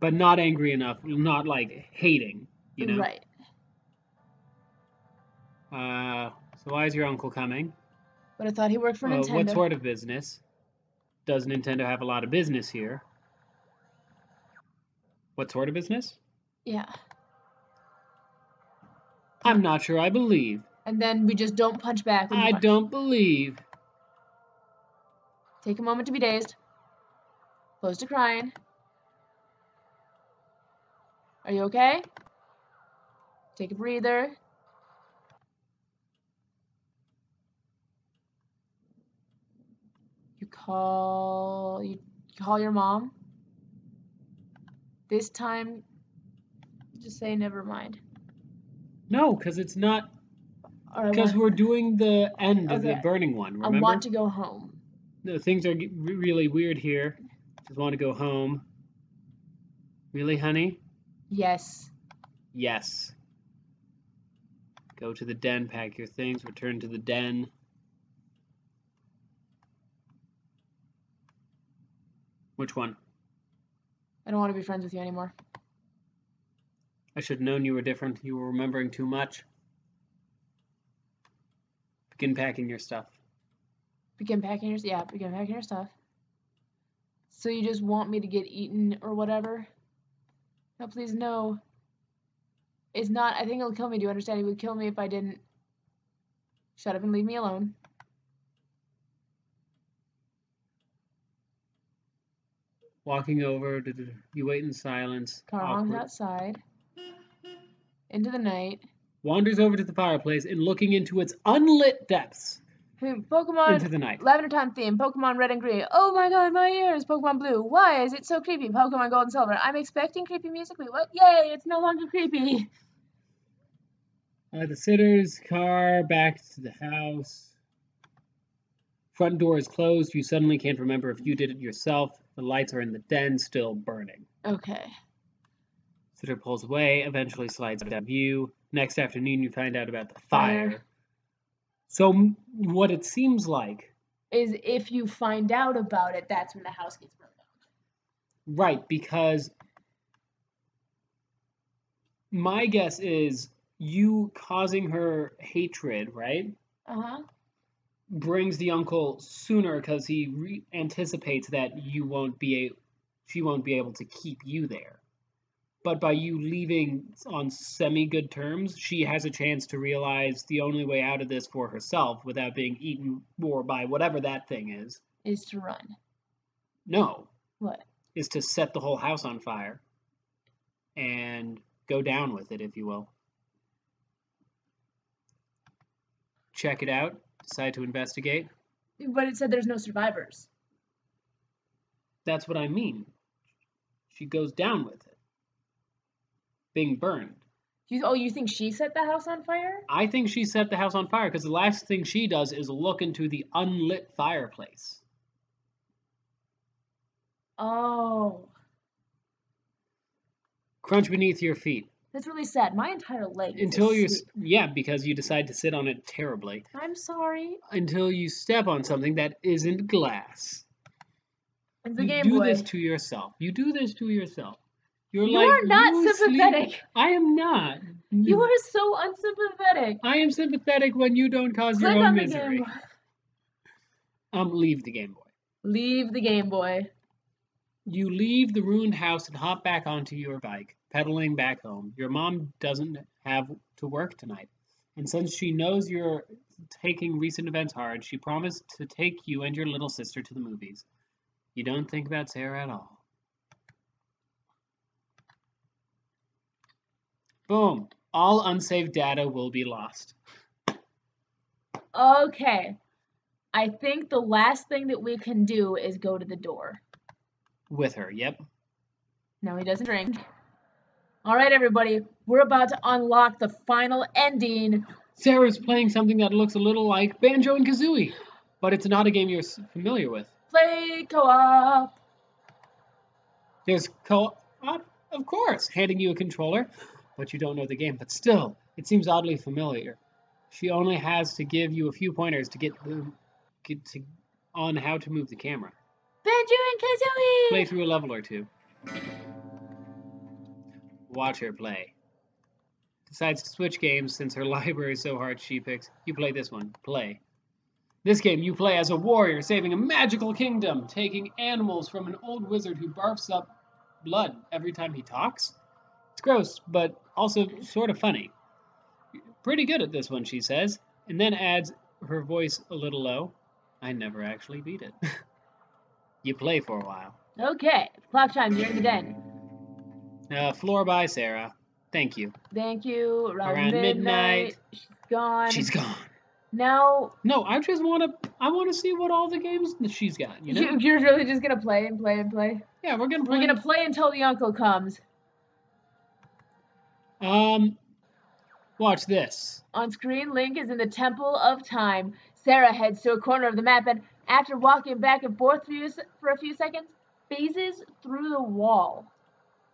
But not angry enough, not like hating, you know? Right. So why is your uncle coming? But I thought he worked for Nintendo. What sort of business? Does Nintendo have a lot of business here? What sort of business? Yeah. I'm not sure I believe. And then we just don't punch back. I don't believe. Take a moment to be dazed. Close to crying. Are you okay? Take a breather. call your mom. This time, just say never mind. No, because it's not. Or Because we're doing the end of the Okay. burning one, remember? I want to go home. No, things are really weird here. Just want to go home. Really, honey? Yes. Yes. Go to the den, pack your things, return to the den. Which one? I don't want to be friends with you anymore. I should have known you were different. You were remembering too much. Begin packing your stuff. Begin packing your stuff. So you just want me to get eaten or whatever? No, please, no. It's not. I think it'll kill me. Do you understand? It would kill me if I didn't. Shut up and leave me alone. Walking over, you wait in silence. Car honks outside. Into the night. Wanders over to the fireplace and looking into its unlit depths. Pokemon Into the night. Lavender Town theme. Pokemon Red and Green. Oh my god, my ears. Pokemon Blue. Why is it so creepy? Pokemon Gold and Silver. I'm expecting creepy music. Wait, what? Yay! It's no longer creepy. The sitter's car back to the house. Front door is closed. You suddenly can't remember if you did it yourself. The lights are in the den, still burning. Okay. Sitter pulls away, eventually slides out of view. Next afternoon, you find out about the fire. So what it seems like is if you find out about it, that's when the house gets burned down. Right, because my guess is you causing her hatred, right? Uh-huh. Brings the uncle sooner because he anticipates that she won't be able to keep you there. But by you leaving on semi-good terms, she has a chance to realize the only way out of this for herself without being eaten more by whatever that thing is to run. No. What? Is to set the whole house on fire and go down with it, if you will. Check it out. Decide to investigate. But it said there's no survivors. That's what I mean. She goes down with it. Being burned. You think she set the house on fire? I think she set the house on fire because the last thing she does is look into the unlit fireplace. Oh. Crunch beneath your feet. That's really sad. My entire leg is Until you, asleep. because you decide to sit on it terribly. I'm sorry. Until you step on something that isn't glass. It's the Game Boy. You do this to yourself. You do this to yourself. You are not sympathetic. I am not. You are so unsympathetic. I am sympathetic when you don't cause your own misery. Leave the Game Boy. Leave the Game Boy. You leave the ruined house and hop back onto your bike, pedaling back home. Your mom doesn't have to work tonight. And since she knows you're taking recent events hard, she promised to take you and your little sister to the movies. You don't think about Sarah at all. Boom. All unsaved data will be lost. Okay. I think the last thing that we can do is go to the door. With her, yep. No, he doesn't drink. Alright, everybody. We're about to unlock the final ending. Sarah's playing something that looks a little like Banjo and Kazooie, but it's not a game you're familiar with. Play co-op. There's co-op, of course, handing you a controller. But you don't know the game. But still, it seems oddly familiar. She only has to give you a few pointers to get on how to move the camera. Banjo and Kazooie! Play through a level or two. Watch her play. Decides to switch games since her library is so hard she picks. You play this one. Play. This game you play as a warrior saving a magical kingdom, taking animals from an old wizard who barfs up blood every time he talks. It's gross, but also sort of funny. Pretty good at this one, she says, and then adds her voice a little low. I never actually beat it. You play for a while. Okay, clock chimes, you're in the den. Floor by Sarah. Thank you. Thank you. Around midnight. She's gone. She's gone. Now, No, I just want to see what all the games that she's got, you know? you're really just gonna play and play and play? Yeah, we're gonna We're gonna play until the uncle comes. Watch this. On screen, Link is in the Temple of Time. Sarah heads to a corner of the map and, after walking back and forth for a few seconds, phases through the wall.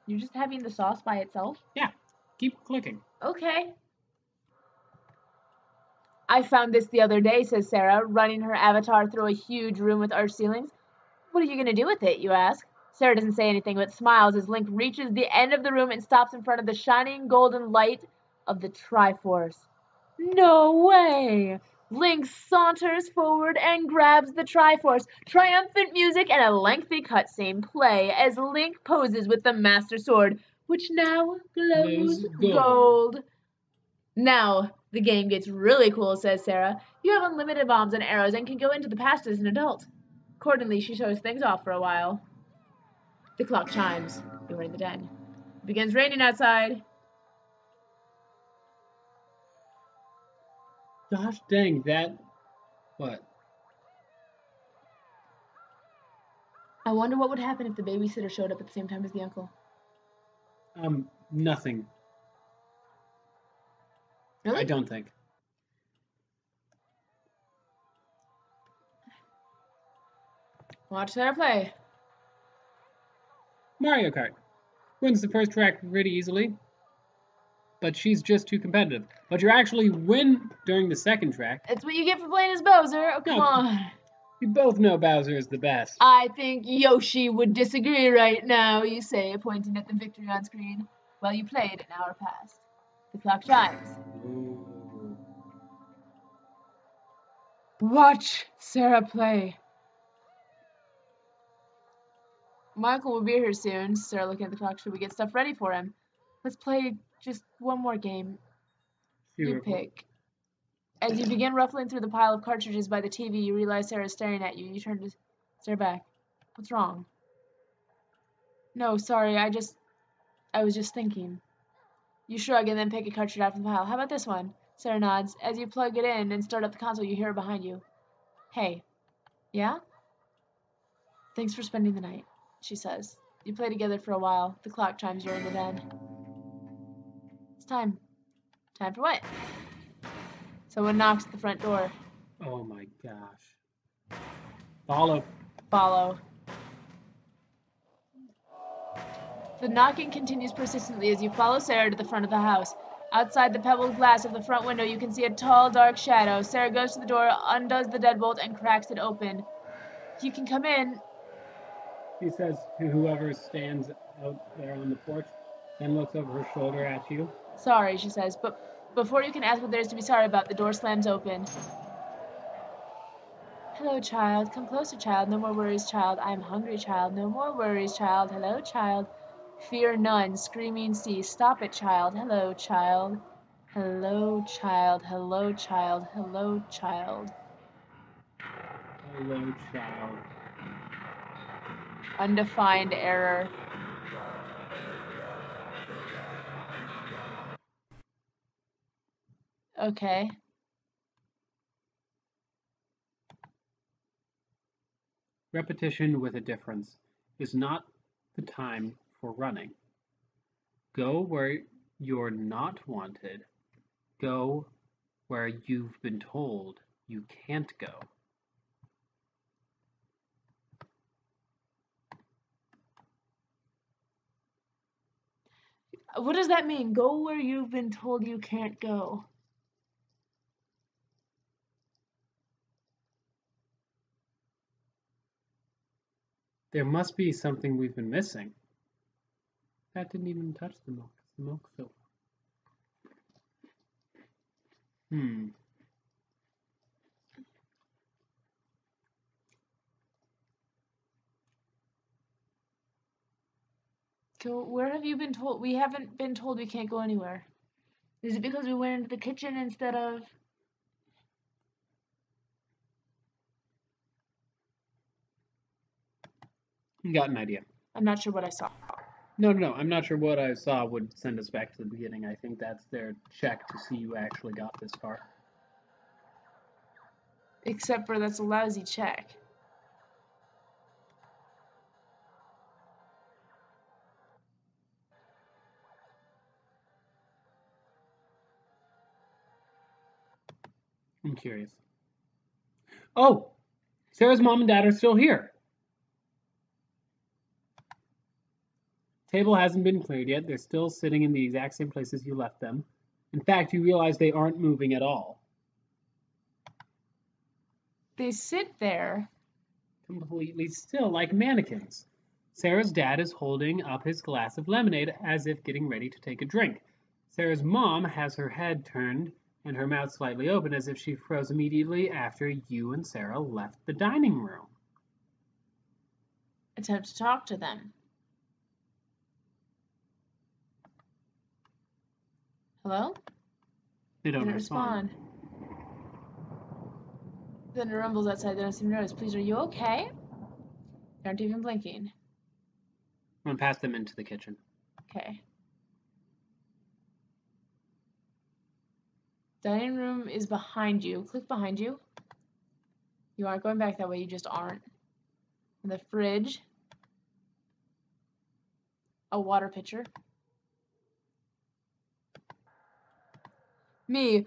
You're just having the sauce by itself? Yeah, keep clicking. Okay. I found this the other day, says Sarah, running her avatar through a huge room with arched ceilings. What are you going to do with it, you ask? Sarah doesn't say anything but smiles as Link reaches the end of the room and stops in front of the shining golden light of the Triforce. No way! Link saunters forward and grabs the Triforce. Triumphant music and a lengthy cutscene play as Link poses with the Master Sword, which now glows gold. Now, the game gets really cool, says Sarah. You have unlimited bombs and arrows and can go into the past as an adult. Accordingly, she shows things off for a while. The clock chimes. You're in the den. It begins raining outside. Gosh dang, that... What? I wonder what would happen if the babysitter showed up at the same time as the uncle. Nothing. Really? I don't think. Watch Sarah play. Mario Kart. Wins the first track pretty easily, but she's just too competitive. But you actually win during the second track. That's what you get for playing as Bowser. Oh, come on. We both know Bowser is the best. I think Yoshi would disagree right now, you say, pointing at the victory on screen. Well, you played an hour past. The clock chimes. Ooh. Watch Sarah play. Michael will be here soon. Sarah looking at the clock. Should we get stuff ready for him? Let's play just one more game. You pick. As you begin ruffling through the pile of cartridges by the TV, you realize Sarah is staring at you. You turn to stare back. What's wrong? No, sorry, I was just thinking. You shrug and then pick a cartridge out from the pile. How about this one? Sarah nods. As you plug it in and start up the console, you hear her behind you. Hey. Yeah? Thanks for spending the night, she says. You play together for a while. The clock chimes. You're in the den. It's time. Time for what? Someone knocks at the front door. Oh my gosh. Follow. Follow. The knocking continues persistently as you follow Sarah to the front of the house. Outside the pebbled glass of the front window, you can see a tall, dark shadow. Sarah goes to the door, undoes the deadbolt, and cracks it open. You can come in. She says to whoever stands out there on the porch, then looks over her shoulder at you. Sorry, she says, but before you can ask what there is to be sorry about, the door slams open. Hello, child. Come closer, child. No more worries, child. I am hungry, child. No more worries, child. Hello, child. Fear none. Screaming cease. Stop it, child. Hello, child. Hello, child. Hello, child. Hello, child. Hello, child. Undefined error. Okay. Repetition with a difference is not the time for running. Go where you're not wanted. Go where you've been told you can't go. What does that mean? Go where you've been told you can't go. There must be something we've been missing. That didn't even touch the milk. The milk's so. So where have you been told? We haven't been told we can't go anywhere. Is it because we went into the kitchen instead of... Got an idea. I'm not sure what I saw. No. I'm not sure what I saw would send us back to the beginning. I think that's their check to see you actually got this far. Except for that's a lousy check. I'm curious. Oh! Sarah's mom and dad are still here. Table hasn't been cleared yet. They're still sitting in the exact same places you left them. In fact, you realize they aren't moving at all. They sit there. Completely still, like mannequins. Sarah's dad is holding up his glass of lemonade as if getting ready to take a drink. Sarah's mom has her head turned and her mouth slightly open as if she froze immediately after you and Sarah left the dining room. Attempt to talk to them. Hello? They don't Didn't respond. Then it rumbles outside. They don't seem to notice. Please, are you okay? They aren't even blinking. Run past them into the kitchen. Okay. Dining room is behind you. Click behind you. You aren't going back that way. You just aren't. In the fridge. A water pitcher. Me.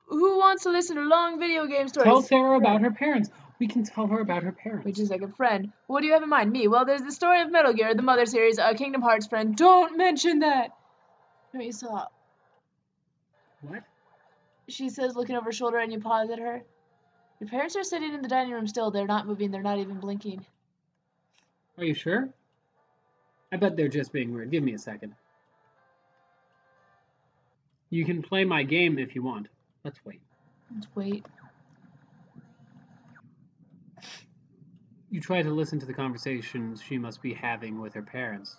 Who wants to listen to long video game stories? Tell Sarah about her parents. We can tell her about her parents. Wait just a second. Friend. What do you have in mind? Me. Well, there's the story of Metal Gear, the Mother series, Kingdom Hearts friend. Don't mention that! No, you saw. What? She says, looking over her shoulder, and you pause at her. Your parents are sitting in the dining room still. They're not moving. They're not even blinking. Are you sure? I bet they're just being weird. Give me a second. You can play my game if you want. Let's wait. Let's wait. You try to listen to the conversations she must be having with her parents,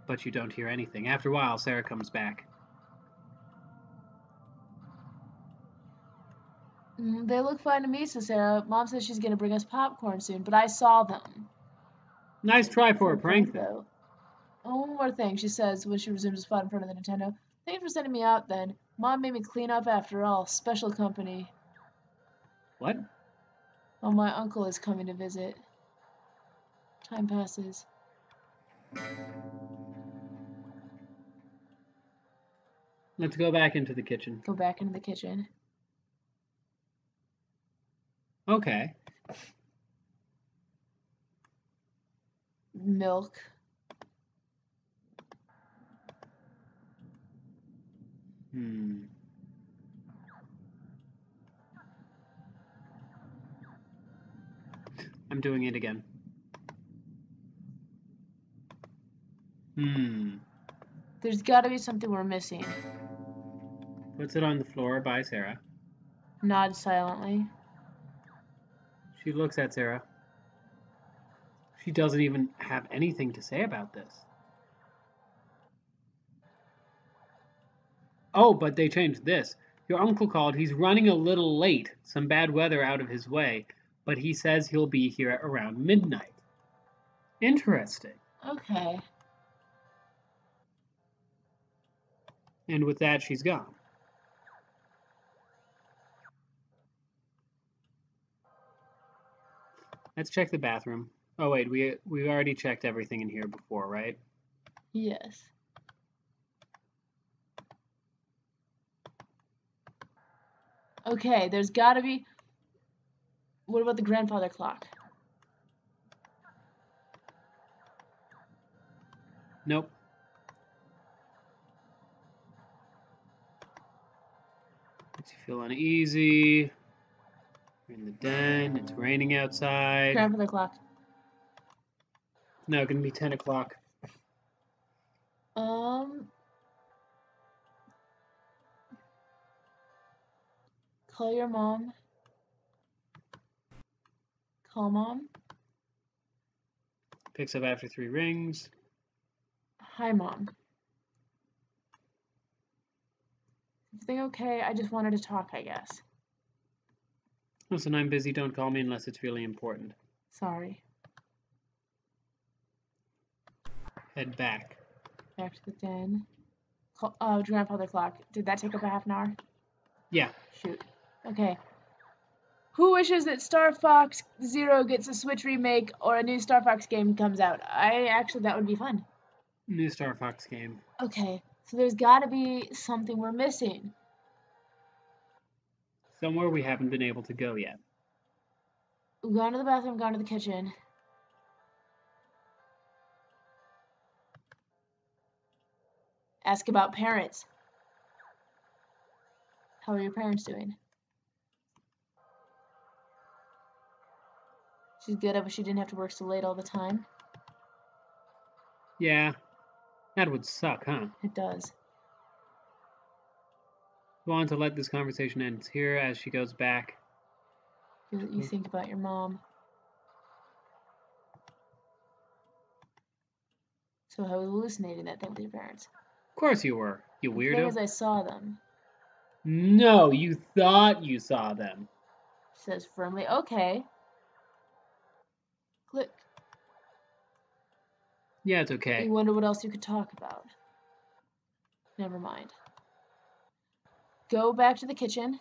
but you don't hear anything. After a while, Sarah comes back. They look fine to me, says Sarah. Mom says she's going to bring us popcorn soon, but I saw them. Nice try for a prank, though. Oh, one more thing, she says when she resumes a spot in front of the Nintendo. Thank you for sending me out then. Mom made me clean up after all. Special company. What? Oh, my uncle is coming to visit. Time passes. Let's go back into the kitchen. Go back into the kitchen. Okay. Milk. I'm doing it again. There's got to be something we're missing. Puts it on the floor by Sarah. Nods silently. She looks at Sarah. She doesn't even have anything to say about this. Oh, but they changed this. Your uncle called. He's running a little late. Some bad weather out of his way. But he says he'll be here at around midnight. Interesting. Okay. And with that, she's gone. Let's check the bathroom. Oh wait, we already checked everything in here before, right? Yes. Okay, there's gotta be... What about the grandfather clock? Nope. Makes you feel uneasy. You're in the den. It's raining outside. Grandfather clock. No, gonna be 10 o'clock. Call your mom. Call mom. Picks up after 3 rings. Hi, mom. Everything okay? I just wanted to talk, I guess. Listen, I'm busy. Don't call me unless it's really important. Sorry. Head back. Back to the den. Grandfather clock. Did that take up a half an hour? Yeah. Shoot. Okay. Who wishes that Star Fox Zero gets a Switch remake or a new Star Fox game comes out? That would be fun. New Star Fox game. Okay, so there's gotta be something we're missing. Somewhere we haven't been able to go yet. We've gone to the bathroom, gone to the kitchen. Ask about parents. How are your parents doing? She's good. I wish she didn't have to work so late all the time. Yeah. That would suck, huh? It does. Go on to let this conversation end here as she goes back. You think about your mom. So I was hallucinating that thing with your parents. Of course you were, you weirdo. The thing is, I saw them. No, you thought you saw them. She says firmly, okay. Click. Yeah, it's okay. You wonder what else you could talk about. Never mind. Go back to the kitchen.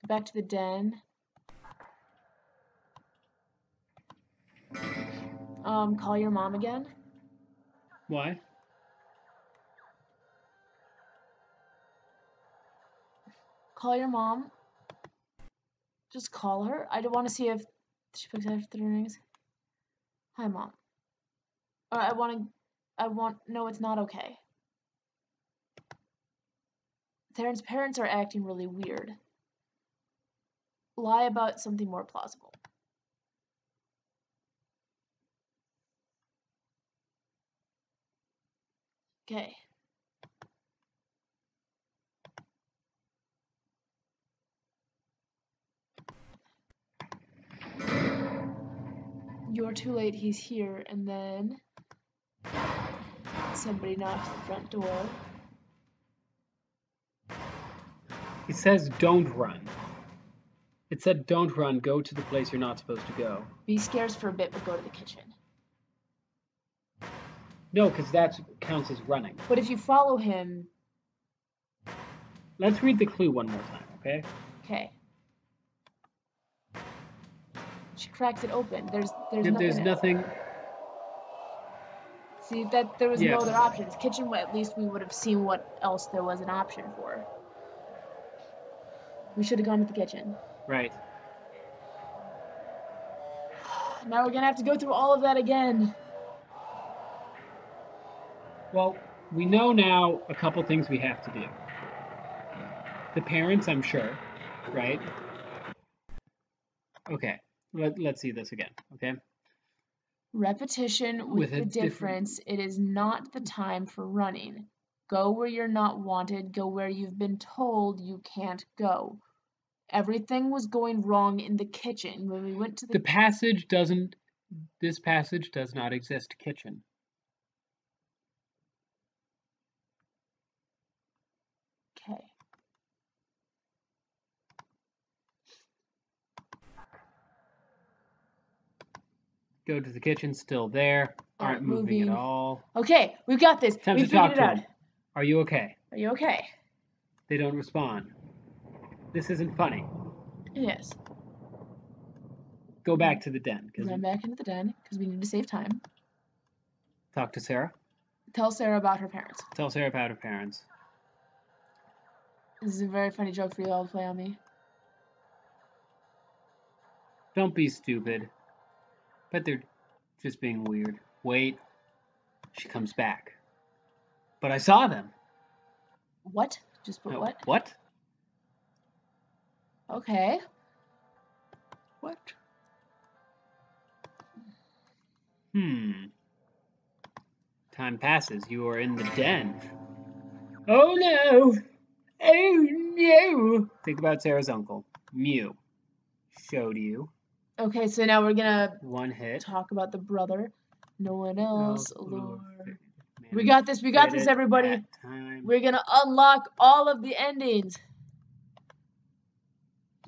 Go back to the den. Call your mom again. Why? Call your mom. Just call her. I don't want to see if she picks up the rings. Hi, Mom. No, it's not okay. Theron's parents are acting really weird. Lie about something more plausible. Okay. You're too late, he's here, and then somebody knocks at the front door. It says don't run. It said don't run, go to the place you're not supposed to go. Be scared for a bit, but go to the kitchen. No, because that counts as running. But if you follow him... Let's read the clue one more time, okay? Okay. She cracks it open. There's nothing. See, that there was no other options. Kitchen, at least we would have seen what else there was an option for. We should have gone to the kitchen. Right. Now we're gonna have to go through all of that again. Well, we know now a couple things we have to do. The parents, I'm sure, right? Okay, let's see this again, okay? Repetition with the difference. It is not the time for running. Go where you're not wanted. Go where you've been told you can't go. Everything was going wrong in the kitchen. When we went to the passage doesn't... This passage does not exist, kitchen. Okay. Go to the kitchen, still there. Aren't moving at all. Okay, we've got this. Time we to talk figured to it out. them. Are you okay? Are you okay? They don't respond. This isn't funny. Yes. Go back to the den. Run back into the den because we need to save time. Talk to Sarah. Tell Sarah about her parents. Tell Sarah about her parents. This is a very funny joke for you all to play on me. Don't be stupid. Bet they're just being weird. Wait. She comes back. But I saw them. What? Just put what? What? Okay. What? Time passes. You are in the den. Oh no! Oh no! Think about Sarah's uncle. Mew. Showed you. Okay, so now we're gonna one hit. Talk about the brother. No one else. Lord. We got this. We got this, everybody. We're gonna unlock all of the endings.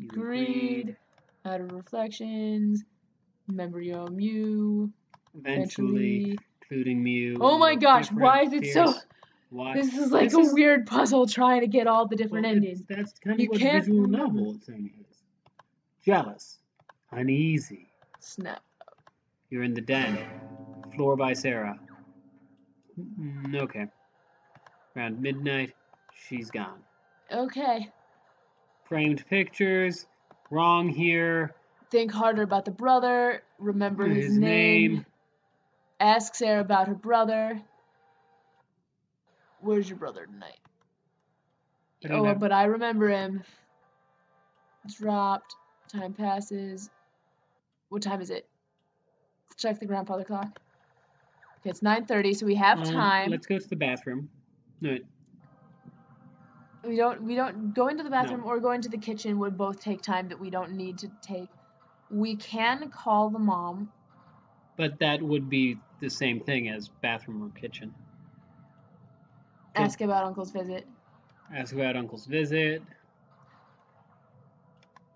Greed. Out of reflections. Remember your Mew. Eventually, including Mew. Oh my gosh! Why is it so? Why? This is like This a weird puzzle trying to get all the different endings. That's kind of You what can't visual remember. novel thing is. Jealous. Uneasy. Snap. You're in the den. Floor by Sarah. Okay. Around midnight, she's gone. Okay. Framed pictures. Wrong here. Think harder about the brother. Remember his name. Ask Sarah about her brother. Where's your brother tonight? But I remember him. Dropped. Time passes. What time is it? Let's check the grandfather clock. Okay, it's 9:30, so we have time. Let's go to the bathroom. No. We don't go into the bathroom or go into the kitchen would both take time that we don't need to take. We can call the mom. But that would be the same thing as bathroom or kitchen. Ask about Uncle's visit. Ask about Uncle's visit.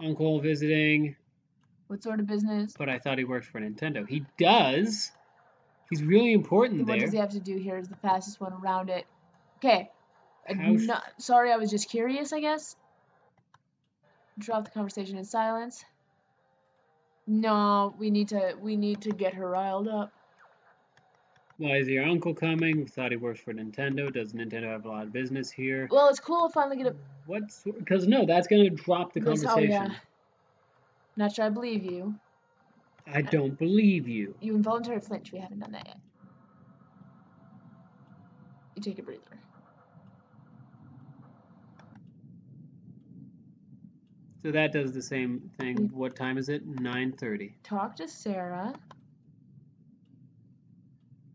Uncle visiting. What sort of business? But I thought he worked for Nintendo. He does. He's really important there. What does he have to do here is the fastest one around it. Okay. Sorry, I was just curious, I guess. Drop the conversation in silence. No, we need to get her riled up. Why is your uncle coming? We thought he works for Nintendo. Does Nintendo have a lot of business here? Well, it's cool to finally get a... Because no, that's going to drop the conversation. Oh, yeah. Not sure I believe you. I don't believe you. You involuntary flinch. We haven't done that yet. You take a breather. So that does the same thing. What time is it? 9:30. Talk to Sarah.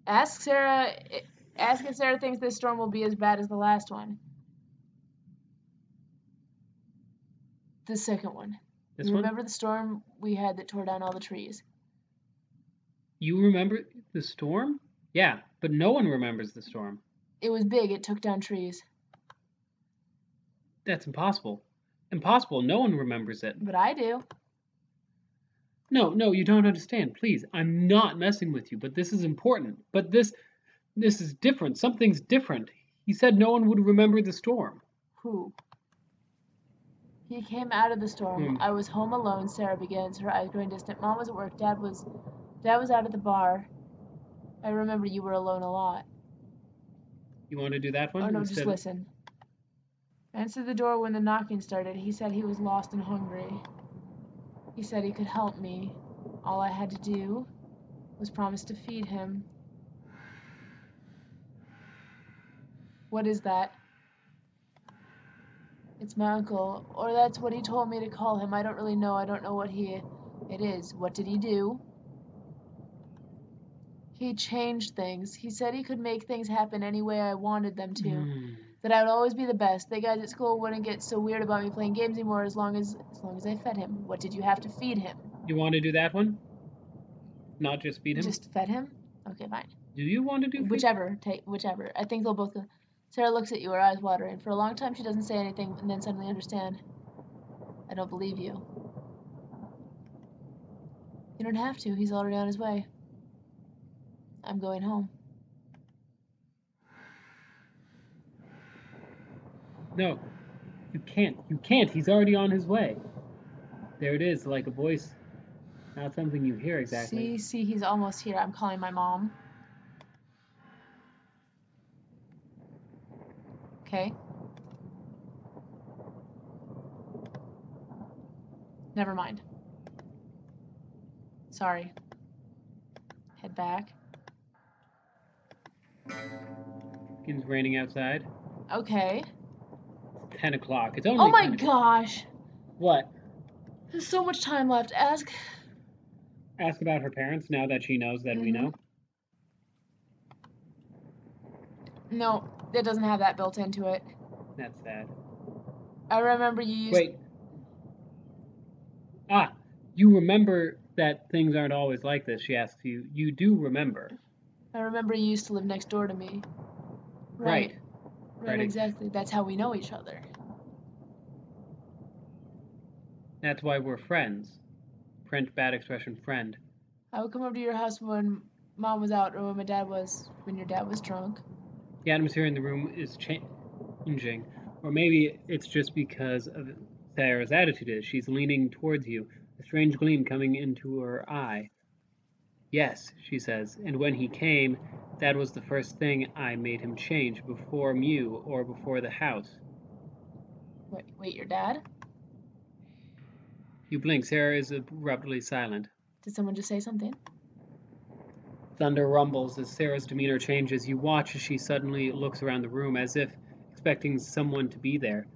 Ask Sarah if Sarah thinks this storm will be as bad as the last one. The second one. This one? Remember the storm we had that tore down all the trees? You remember the storm? Yeah, but no one remembers the storm. It was big. It took down trees. That's impossible. Impossible. No one remembers it. But I do. No, you don't understand. Please, I'm not messing with you, but this is important. But this is different. Something's different. He said no one would remember the storm. Who? He came out of the storm. I was home alone. Sarah begins, her eyes growing distant. Mom was at work. Dad was out at the bar. I remember you were alone a lot. You want to do that one? Oh, no, just listen. I answered the door when the knocking started. He said he was lost and hungry. He said he could help me. All I had to do was promise to feed him. What is that? It's my uncle, or that's what he told me to call him. I don't really know. I don't know what it is. What did he do? He changed things. He said he could make things happen any way I wanted them to. That I would always be the best. The guys at school wouldn't get so weird about me playing games anymore as long as I fed him. What did you have to feed him? You want to do that one? Not just feed him? Just fed him? Okay, fine. Do you want to do whichever? Whichever. I think they'll both go. Sarah looks at you, her eyes watering. For a long time she doesn't say anything and then suddenly understand. I don't believe you. You don't have to. He's already on his way. I'm going home. No, you can't. You can't. He's already on his way. There it is, like a voice. Not something you hear exactly. See, he's almost here. I'm calling my mom. Okay. Never mind. Sorry. Head back. It's raining outside. Okay. 10 o'clock. It's only Oh my gosh. What? There's so much time left. Ask about her parents now that she knows that we know. No, it doesn't have that built into it. That's sad. I remember you used... Wait. You remember that things aren't always like this, she asks you. You do remember. I remember you used to live next door to me. Right. Right, exactly. That's how we know each other. That's why we're friends. Print bad expression friend. I would come over to your house when Mom was out or when your dad was drunk. The atmosphere in the room is changing, or maybe it's just because of Sarah's attitude is. She's leaning towards you, a strange gleam coming into her eye. Yes, she says, and when he came, that was the first thing I made him change, before Mew or before the house. Wait, your dad? You blink. Sarah is abruptly silent. Did someone just say something? Thunder rumbles as Sarah's demeanor changes. You watch as she suddenly looks around the room as if expecting someone to be there.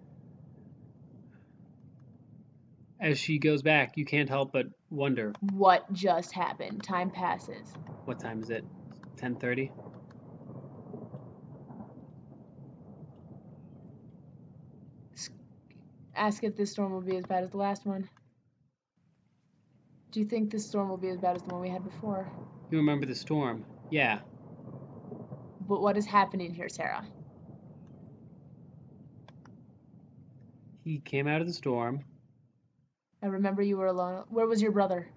As she goes back, you can't help but wonder. What just happened? Time passes. What time is it? 10:30? Ask if this storm will be as bad as the last one. Do you think this storm will be as bad as the one we had before? You remember the storm? Yeah. But what is happening here, Sarah? He came out of the storm. I remember you were alone. Where was your brother?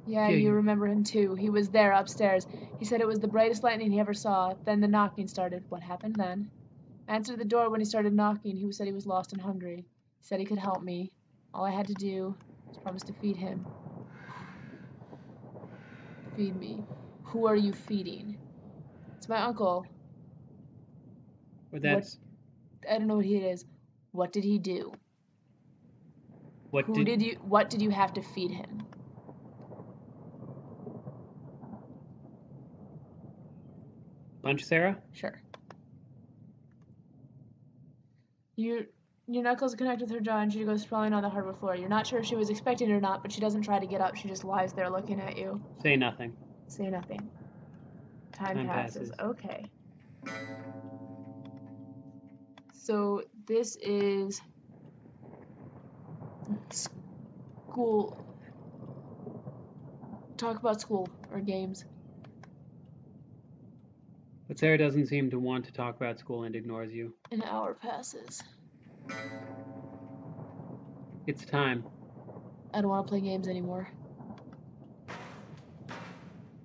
Yeah, you remember him too. He was there upstairs. He said it was the brightest lightning he ever saw. Then the knocking started. What happened then? I answered the door when he started knocking. He said he was lost and hungry. He said he could help me. All I had to do was promise to feed him. Feed me. Who are you feeding? It's my uncle. But that's... I don't know what he is. What did he do? What did you have to feed him? Punch Sarah? Sure. Your knuckles connect with her jaw and she goes sprawling on the hardwood floor. You're not sure if she was expecting it or not, but she doesn't try to get up. She just lies there looking at you. Say nothing. Say nothing. Time passes. Okay. So this is school. Talk about school or games. But Sarah doesn't seem to want to talk about school and ignores you. An hour passes. It's time. I don't want to play games anymore.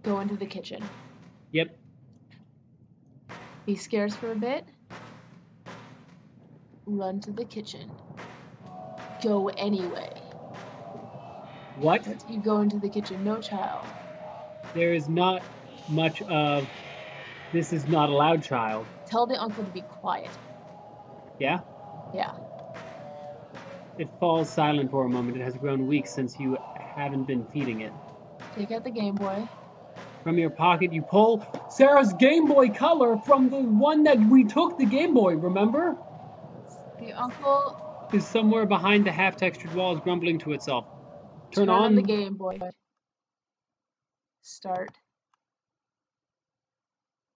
Go into the kitchen. Yep. Be scarce for a bit. Run to the kitchen. Go anyway. What? You go into the kitchen. No, child. There is not much of this is not allowed, child. Tell the uncle to be quiet. Yeah? Yeah. It falls silent for a moment. It has grown weak since you haven't been feeding it. Take out the Game Boy. From your pocket, you pull Sarah's Game Boy Color from the one that we took the Game Boy, remember? The uncle is somewhere behind the half-textured walls, grumbling to itself. Turn on the Game Boy. Start.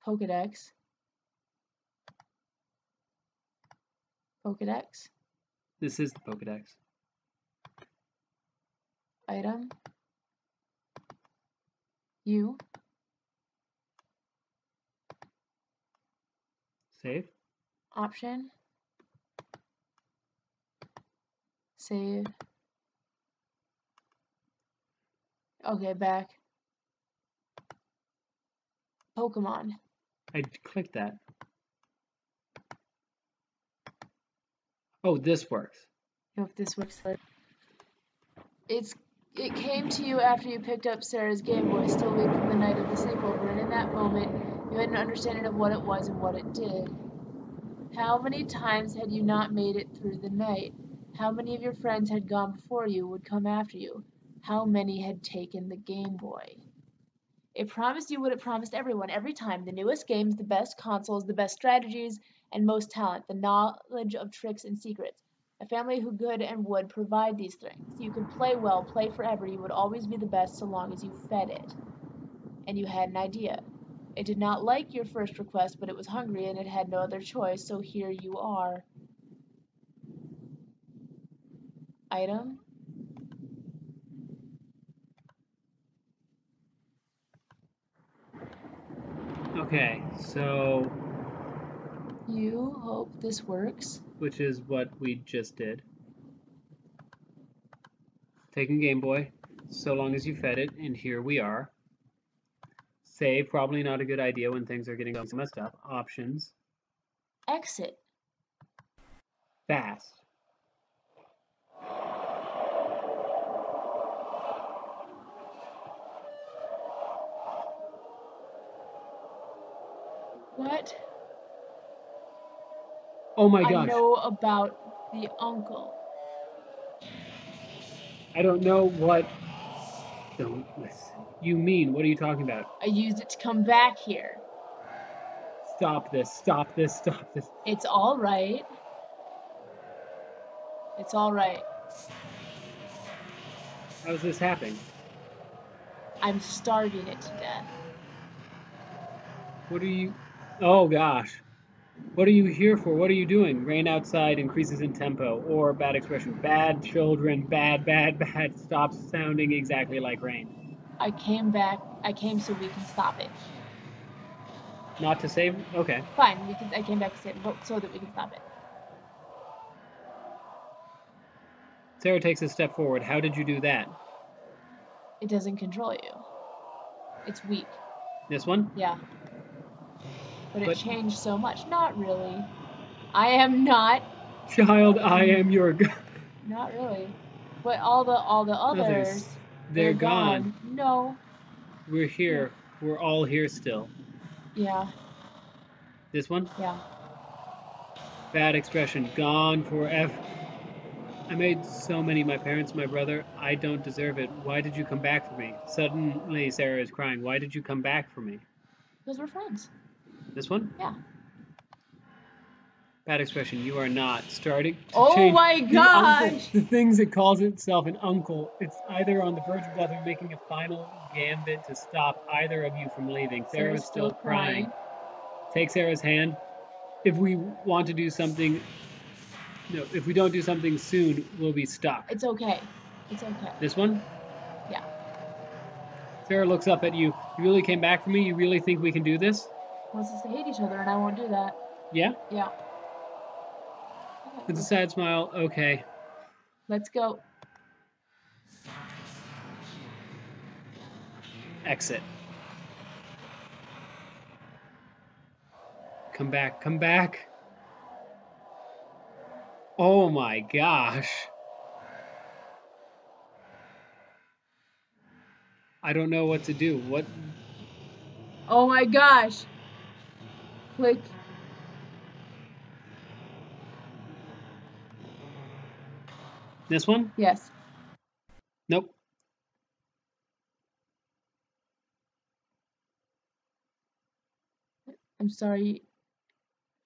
Pokedex. Pokedex. This is the Pokedex. Item. You. Save. Option. Save. Okay, back. Pokemon. I clicked that. Oh, this works. I hope this works. It came to you after you picked up Sarah's Game Boy, still weak from the night of the sleepover, and in that moment, you had an understanding of what it was and what it did. How many times had you not made it through the night? How many of your friends had gone before you, would come after you? How many had taken the Game Boy? It promised you what it promised everyone every time: the newest games, the best consoles, the best strategies, and most talent, the knowledge of tricks and secrets. A family who could and would provide these things. You could play well, play forever, you would always be the best so long as you fed it. And you had an idea. It did not like your first request, but it was hungry and it had no other choice, so here you are. Item. Okay, so... You hope this works. Which is what we just did. Taking Game Boy, so long as you fed it, and here we are. Save, probably not a good idea when things are getting so messed up. Options. Exit. Fast. What? Oh my I gosh. know about the uncle. I don't know what you mean. What are you talking about? I used it to come back here. Stop this. Stop this. Stop this. It's all right. It's all right. How's this happening? I'm starving it to death. What are you... Oh gosh. What are you here for? What are you doing? Rain outside increases in tempo. Or bad expression. Bad children. Bad, bad, bad. Stops sounding exactly like rain. I came back. I came so we can stop it. Not to save? Okay. Fine. I came back to save it, but so that we can stop it. Sarah takes a step forward. How did you do that? It doesn't control you. It's weak. This one? Yeah. But it changed so much. Not really. I am not. Child, I am your God. Not really. But all the others they're gone. No. We're here. We're all here still. Yeah. This one? Yeah. Bad expression. Gone forever. I made so many, my parents, my brother. I don't deserve it. Why did you come back for me? Suddenly, Sarah is crying. Why did you come back for me? Because we're friends. This one? Yeah. Bad expression. You are not starting to Oh change. my gosh! The things it calls itself an uncle. It's either on the verge of death or making a final gambit to stop either of you from leaving. Sarah's still crying. Take Sarah's hand. If we want to do something, no, if we don't do something soon, we'll be stuck. It's okay. It's okay. This one? Yeah. Sarah looks up at you. You really came back for me? You really think we can do this? Wants us to hate each other, and I won't do that. Yeah? Yeah. With a sad smile, okay. Let's go. Exit. Come back, come back. Oh my gosh. I don't know what to do. What? Oh my gosh. Click. This one? Yes. Nope. I'm sorry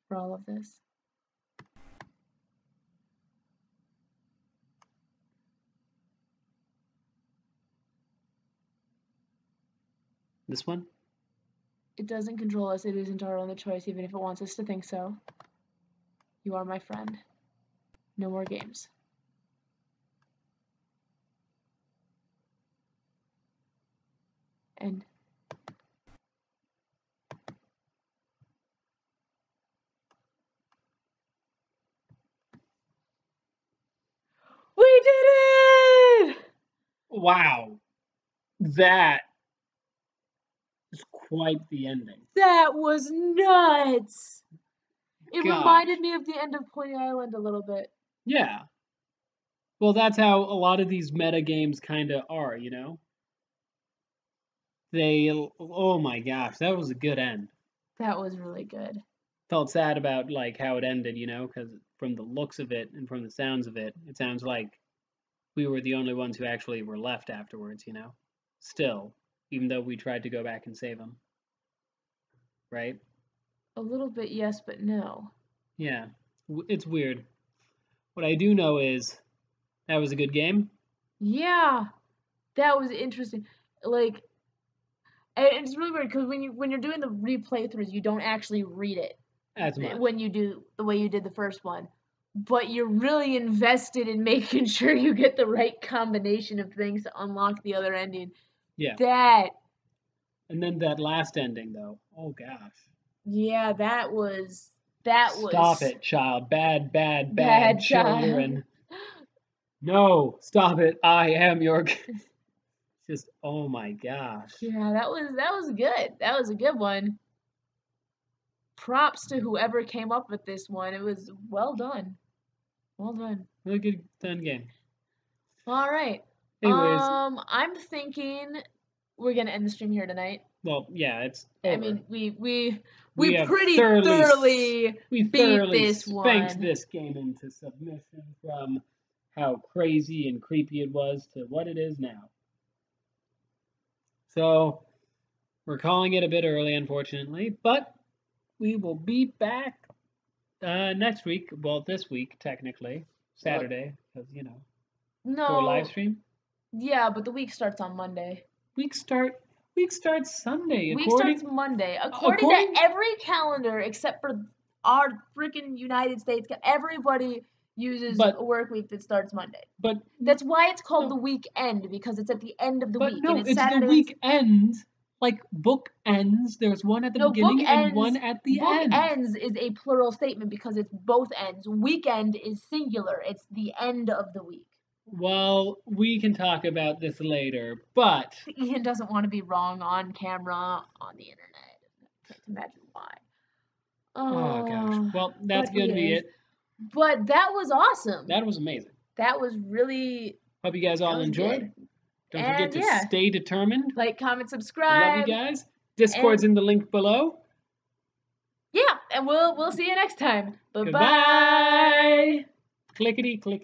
for all of this. This one? It doesn't control us. It isn't our only choice, even if it wants us to think so. You are my friend. No more games. And we did it! Wow. That is quite the ending. That was nuts! It God. reminded me of the end of Pony Island a little bit. Yeah. Well, that's how a lot of these meta games kind of are, you know? Oh my gosh, that was a good end. That was really good. Felt sad about like how it ended, you know, because from the looks of it and from the sounds of it, it sounds like we were the only ones who actually were left afterwards, you know? Still, even though we tried to go back and save them. Right? A little bit yes, but no. Yeah, it's weird. What I do know is that was a good game. Yeah, that was interesting. Like, and it's really weird because when you're doing the replay throughs, you don't actually read it As much. when you do the way you did the first one, but you're really invested in making sure you get the right combination of things to unlock the other ending. Yeah. And then that last ending, though. Oh gosh. Yeah, that was. Stop it, child. Bad children. Child. No, stop it. I am your. Just, oh my gosh. Yeah, that was good. That was a good one. Props to whoever came up with this one. It was well done. Well done. Really good done game. All right. Anyways, I'm thinking we're gonna end the stream here tonight. well, yeah, it's over. I mean, we have pretty thoroughly beat this spanked one. this game into submission from how crazy and creepy it was to what it is now. So we're calling it a bit early, unfortunately, but we will be back next week. Well, this week technically, Saturday, because for a No. live stream. Yeah, but the week starts on Monday. Week starts Sunday. Week starts Monday. According to every calendar except for our freaking United States, everybody uses a work week that starts Monday. But that's why it's called the weekend, because it's at the end of the week. No, and it's Saturday. The weekend. Like book ends. There's one at the beginning and one at the end. Book ends is a plural statement because it's both ends. Weekend is singular. It's the end of the week. Well, we can talk about this later, but Ian doesn't want to be wrong on camera on the internet. I can't imagine why. Oh gosh. Well, that's going to be it. But that was awesome. That was amazing. That was really. Hope you guys all enjoyed. Good. Don't forget to stay determined. Like, comment, subscribe. Love you guys. Discord's in the link below. Yeah, and we'll see you next time. Bye-bye. Goodbye. Clickety click.